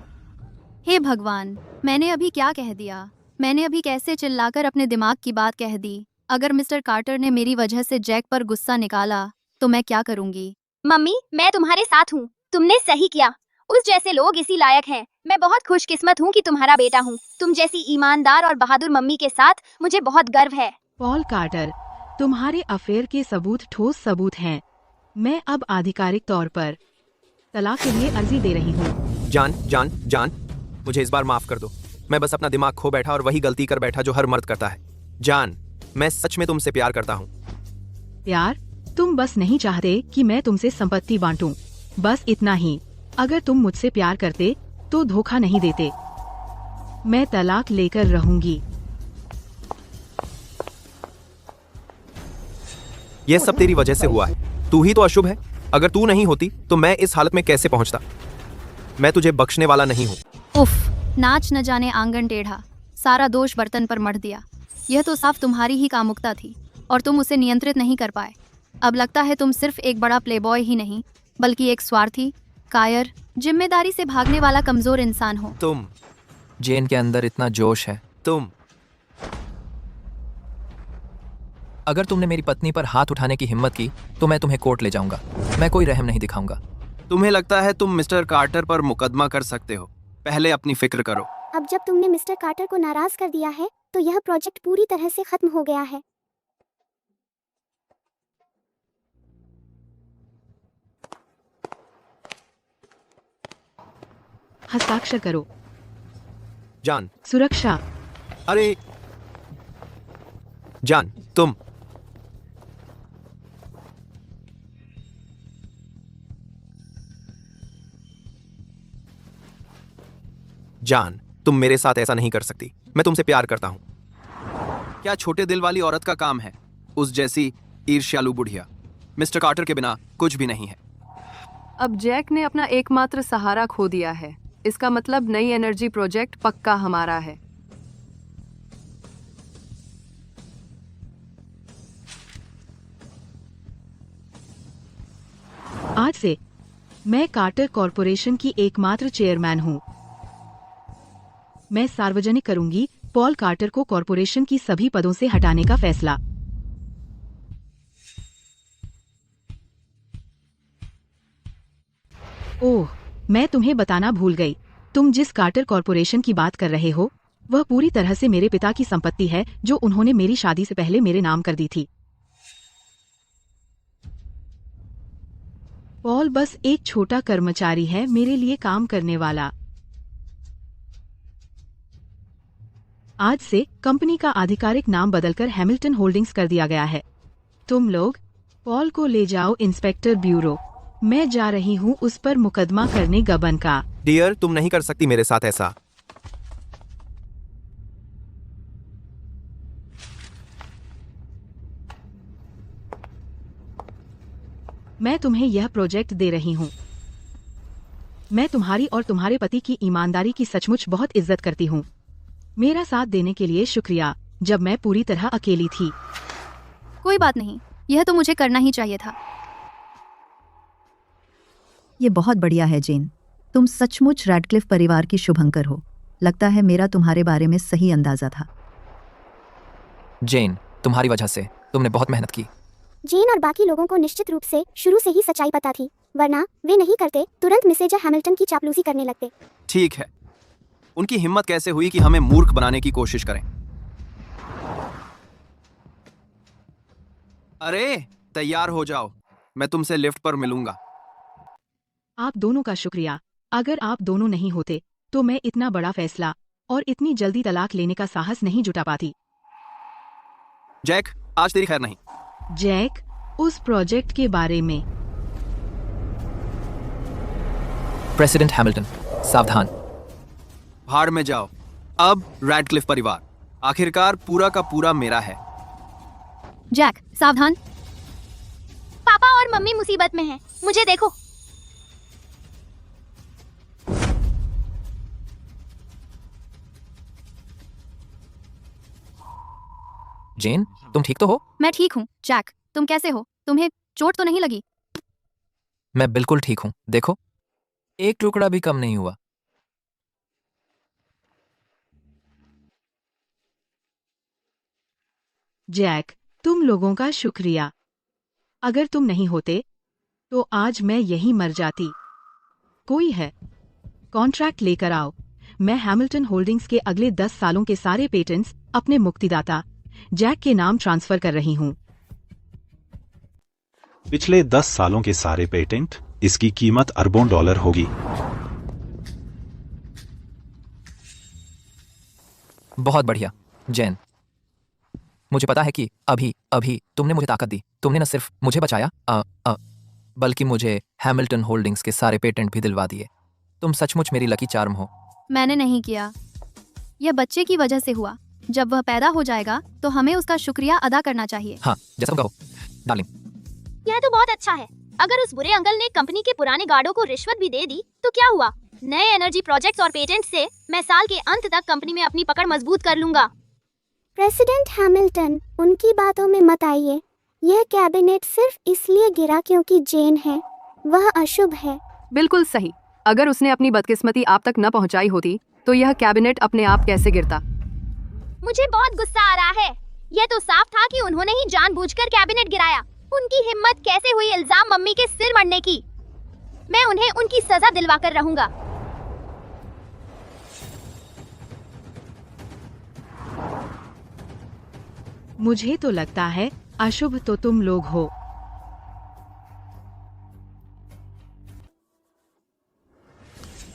S1: हे भगवान, मैंने अभी क्या कह दिया? मैंने अभी कैसे चिल्लाकर अपने दिमाग की बात कह दी? अगर मिस्टर कार्टर ने मेरी वजह से जैक पर गुस्सा निकाला तो मैं क्या करूंगी?
S9: मम्मी, मैं तुम्हारे साथ हूँ। तुमने सही किया। उस जैसे लोग इसी लायक हैं। मैं बहुत खुशकिस्मत हूँ कि तुम्हारा बेटा हूँ। तुम जैसी ईमानदार और बहादुर मम्मी के साथ मुझे बहुत गर्व है।
S15: पॉल कार्टर, तुम्हारे अफेयर के सबूत ठोस सबूत हैं। मैं अब आधिकारिक तौर पर तलाक के लिए अर्जी दे रही हूँ।
S13: जान, मुझे इस बार माफ कर दो। मैं बस अपना दिमाग खो बैठा और वही गलती कर बैठा जो हर मर्द करता है। जान, मैं सच में तुमसे प्यार करता हूँ।
S15: प्यार? तुम बस नहीं चाहते कि मैं तुमसे संपत्ति बांटूं। बस इतना ही। अगर तुम मुझसे प्यार करते तो धोखा नहीं देते। मैं तलाक लेकर रहूंगी।
S13: यह सब तेरी वजह से हुआ है। तू ही तो अशुभ है। अगर तू नहीं होती तो मैं इस हालत में कैसे पहुंचता। मैं तुझे बख्शने वाला नहीं हूँ।
S1: उफ, नाच न जाने आंगन टेढ़ा। सारा दोष बर्तन पर मढ़ दिया। यह तो साफ तुम्हारी ही कामुकता थी और तुम उसे नियंत्रित नहीं कर पाए। अब लगता है तुम सिर्फ एक बड़ा प्लेबॉय ही नहीं बल्कि एक स्वार्थी, कायर, जिम्मेदारी से भागने वाला कमजोर इंसान हो।
S13: तुम
S5: जेन के अंदर इतना जोश है। अगर तुमने मेरी पत्नी पर हाथ उठाने की हिम्मत की तो मैं तुम्हें कोर्ट ले जाऊंगा। मैं कोई रहम नहीं दिखाऊंगा।
S13: तुम्हें लगता है तुम मिस्टर कार्टर पर मुकदमा कर सकते हो? पहले अपनी फिक्र करो।
S3: अब जब तुमने मिस्टर कार्टर को नाराज कर दिया है तो यह प्रोजेक्ट पूरी तरह से खत्म हो गया है।
S15: हस्ताक्षर करो।
S13: जान,
S15: सुरक्षा।
S13: अरे जान, तुम मेरे साथ ऐसा नहीं कर सकती। मैं तुमसे प्यार करता हूं। क्या छोटे दिल वाली औरत का काम है उस जैसी ईर्ष्यालु बुढ़िया। मिस्टर कार्टर के बिना कुछ भी नहीं है।
S6: अब जैक ने अपना एकमात्र सहारा खो दिया है। इसका मतलब नई एनर्जी प्रोजेक्ट पक्का हमारा है।
S15: आज से मैं कार्टर कॉर्पोरेशन की एकमात्र चेयरमैन हूँ। मैं सार्वजनिक करूंगी पॉल कार्टर को कॉर्पोरेशन की सभी पदों से हटाने का फैसला। ओह, मैं तुम्हें बताना भूल गई। तुम जिस कार्टर कॉर्पोरेशन की बात कर रहे हो वह पूरी तरह से मेरे पिता की संपत्ति है जो उन्होंने मेरी शादी से पहले मेरे नाम कर दी थी। पॉल बस एक छोटा कर्मचारी है, मेरे लिए काम करने वाला। आज से कंपनी का आधिकारिक नाम बदलकर हैमिल्टन होल्डिंग्स कर दिया गया है। तुम लोग कॉल को ले जाओ इंस्पेक्टर ब्यूरो। मैं जा रही हूँ उस पर मुकदमा करने गबन का।
S13: डियर, तुम नहीं कर सकती मेरे साथ ऐसा।
S15: मैं तुम्हें यह प्रोजेक्ट दे रही हूँ। मैं तुम्हारी और तुम्हारे पति की ईमानदारी की सचमुच बहुत इज्जत करती हूँ। मेरा साथ देने के लिए शुक्रिया जब मैं पूरी तरह अकेली थी।
S1: कोई बात नहीं, यह तो मुझे करना ही चाहिए था।
S4: ये बहुत बढ़िया है जेन, तुम सचमुच रैडक्लिफ परिवार की शुभंकर हो। लगता है मेरा तुम्हारे बारे में सही अंदाजा था।
S5: जेन, तुम्हारी वजह से तुमने बहुत मेहनत की।
S3: जेन और बाकी लोगों को निश्चित रूप से शुरू से ही सच्चाई पता थी, वरना वे नहीं करते तुरंत मिसेज हैमिल्टन की चापलूसी करने लगते।
S13: ठीक है, उनकी हिम्मत कैसे हुई कि हमें मूर्ख बनाने की कोशिश करें। अरे तैयार हो जाओ, मैं तुमसे लिफ्ट पर मिलूंगा।
S15: आप दोनों का शुक्रिया। अगर आप दोनों नहीं होते तो मैं इतना बड़ा फैसला और इतनी जल्दी तलाक लेने का साहस नहीं जुटा पाती।
S13: जैक, आज तेरी खैर नहीं।
S15: जैक, उस प्रोजेक्ट के बारे में।
S5: प्रेसिडेंट हैमिल्टन, सावधान।
S13: भाड़ में जाओ। अब रैडक्लिफ परिवार आखिरकार पूरा का पूरा मेरा है।
S1: जैक, सावधान।
S9: पापा और मम्मी मुसीबत में हैं। मुझे देखो।
S5: जेन, तुम ठीक तो हो?
S1: मैं ठीक हूँ। जैक, तुम कैसे हो? तुम्हें चोट तो नहीं लगी?
S5: मैं बिल्कुल ठीक हूँ। देखो, एक टुकड़ा भी कम नहीं हुआ।
S15: जैक, तुम लोगों का शुक्रिया। अगर तुम नहीं होते तो आज मैं यहीं मर जाती। कोई है, कॉन्ट्रैक्ट लेकर आओ। मैं हैमिल्टन होल्डिंग्स के अगले 10 सालों के सारे पेटेंट्स अपने मुक्तिदाता जैक के नाम ट्रांसफर कर रही हूँ।
S11: पिछले 10 सालों के सारे पेटेंट, इसकी कीमत अरबों डॉलर होगी।
S5: बहुत बढ़िया जेन, मुझे पता है कि अभी अभी तुमने मुझे ताकत दी। तुमने न सिर्फ मुझे बचाया बल्कि मुझे हैमिल्टन होल्डिंग्स के सारे पेटेंट भी दिलवा दिए। तुम सचमुच मेरी लकी चार्म हो।
S1: मैंने नहीं किया, यह बच्चे की वजह से हुआ। जब वह पैदा हो जाएगा तो हमें उसका शुक्रिया अदा करना चाहिए।
S5: हाँ, जैसा तुम कहो डार्लिंग।
S9: यह तो बहुत अच्छा है। अगर उस बुरे अंकल ने कंपनी के पुराने गार्डों को रिश्वत भी दे दी तो क्या हुआ? नए एनर्जी प्रोजेक्ट्स और पेटेंट से मैं साल के अंत तक कंपनी में अपनी पकड़ मजबूत कर लूंगा।
S3: प्रेसिडेंट हैमिल्टन, उनकी बातों में मत आइए। यह कैबिनेट सिर्फ इसलिए गिरा क्योंकि जेन है। वह अशुभ है।
S6: बिल्कुल सही। अगर उसने अपनी बदकिस्मती आप तक न पहुंचाई होती तो यह कैबिनेट अपने आप कैसे गिरता।
S9: मुझे बहुत गुस्सा आ रहा है। यह तो साफ था कि उन्होंने ही जानबूझकर कैबिनेट गिराया। उनकी हिम्मत कैसे हुई इल्जाम मम्मी के सिर मरने की। मैं उन्हें उनकी सजा दिलवा कर रहूंगा।
S15: मुझे तो लगता है अशुभ तो तुम लोग हो।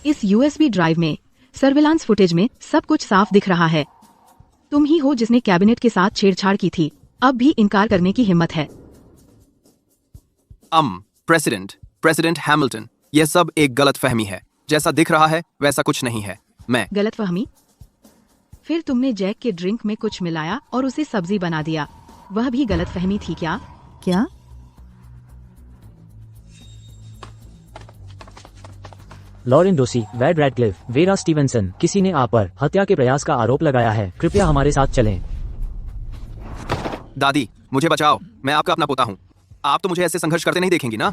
S15: इस यूएसबी ड्राइव में सर्विलांस फुटेज में सब कुछ साफ दिख रहा है। तुम ही हो जिसने कैबिनेट के साथ छेड़छाड़ की थी। अब भी इनकार करने की हिम्मत है।
S13: प्रेसिडेंट हैमिल्टन, यह सब एक गलतफहमी है। जैसा दिख रहा है वैसा कुछ नहीं है। मैं
S15: गलतफहमी? फिर तुमने जैक के ड्रिंक में कुछ मिलाया और उसे सब्जी बना दिया। वह भी गलतफहमी थी क्या?
S4: क्या?
S16: लॉरेन डोसी, वेड रैडक्लिफ, वेरा स्टीवेंसन, किसी ने आप पर हत्या के प्रयास का आरोप लगाया है। कृपया हमारे साथ चलें।
S13: दादी, मुझे बचाओ। मैं आपका अपना पोता हूँ। आप तो मुझे ऐसे संघर्ष करते नहीं देखेंगी ना?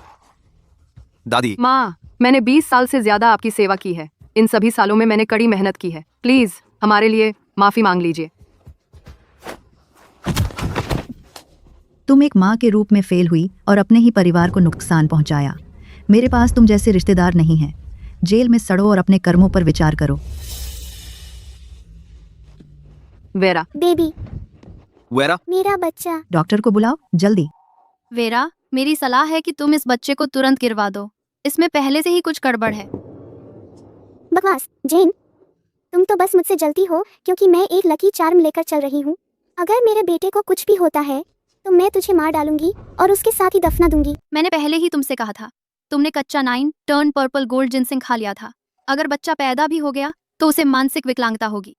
S13: दादी।
S6: माँ, मैंने 20 साल से ज्यादा आपकी सेवा की है। इन सभी सालों में मैंने कड़ी मेहनत की है। प्लीज हमारे लिए माफी मांग लीजिए।
S4: तुम एक माँ के रूप में फेल हुई और अपने ही परिवार को नुकसान पहुंचाया। मेरे पास तुम जैसे रिश्तेदार नहीं हैं। जेल में सड़ो और अपने कर्मों पर विचार करो।
S6: वेरा।
S3: बेबी।
S13: वेरा।
S3: मेरा बच्चा।
S4: डॉक्टर को बुलाओ जल्दी।
S1: वेरा, मेरी सलाह है कि तुम इस बच्चे को तुरंत गिरवा दो। इसमें पहले से ही कुछ गड़बड़ है।
S3: बकवास। जेन, तुम तो बस मुझसे जलती हो क्योंकि मैं एक लकी चार्म लेकर चल रही हूँ। अगर मेरे बेटे को कुछ भी होता है तो मैं तुझे मार डालूंगी और उसके साथ ही दफना दूंगी।
S1: मैंने पहले ही तुमसे कहा था, तुमने कच्चा 9 टर्न पर्पल गोल्ड जिनसिंग खा लिया था। अगर बच्चा पैदा भी हो गया तो उसे मानसिक विकलांगता होगी।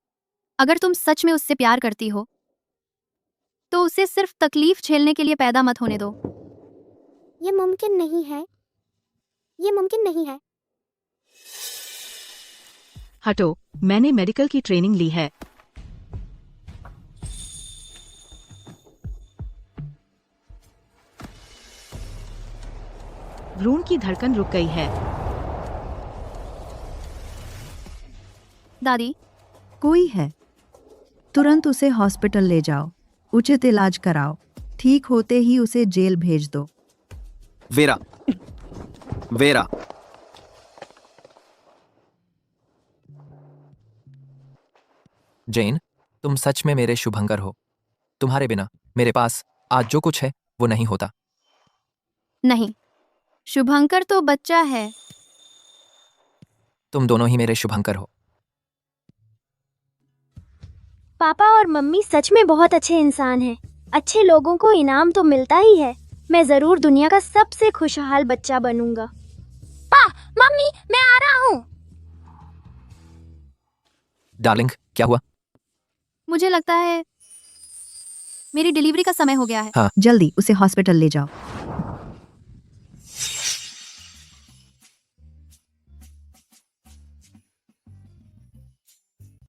S1: अगर तुम सच में उससे प्यार करती हो तो उसे सिर्फ तकलीफ झेलने के लिए पैदा मत होने दो।
S3: ये मुमकिन नहीं है, ये मुमकिन नहीं है।
S15: हटो, मैंने मेडिकल की ट्रेनिंग ली है। भ्रूण की धड़कन रुक गई है।
S1: दादी,
S4: कोई है? तुरंत उसे हॉस्पिटल ले जाओ, उचित इलाज कराओ, ठीक होते ही उसे जेल भेज दो।
S13: वेरा, वेरा,
S5: जेन, तुम सच में मेरे शुभंकर हो। तुम्हारे बिना मेरे पास आज जो कुछ है वो नहीं होता।
S1: नहीं, शुभंकर तो बच्चा है।
S5: तुम दोनों ही मेरे शुभंकर हो।
S9: पापा और मम्मी सच में बहुत अच्छे इंसान हैं। अच्छे लोगों को इनाम तो मिलता ही है। मैं जरूर दुनिया का सबसे खुशहाल बच्चा बनूंगा। मम्मी, मैं आ रहा हूँ।
S5: डार्लिंग, क्या हुआ?
S1: मुझे लगता है मेरी डिलीवरी का समय हो गया है।
S5: हाँ।
S4: जल्दी उसे हॉस्पिटल ले जाओ।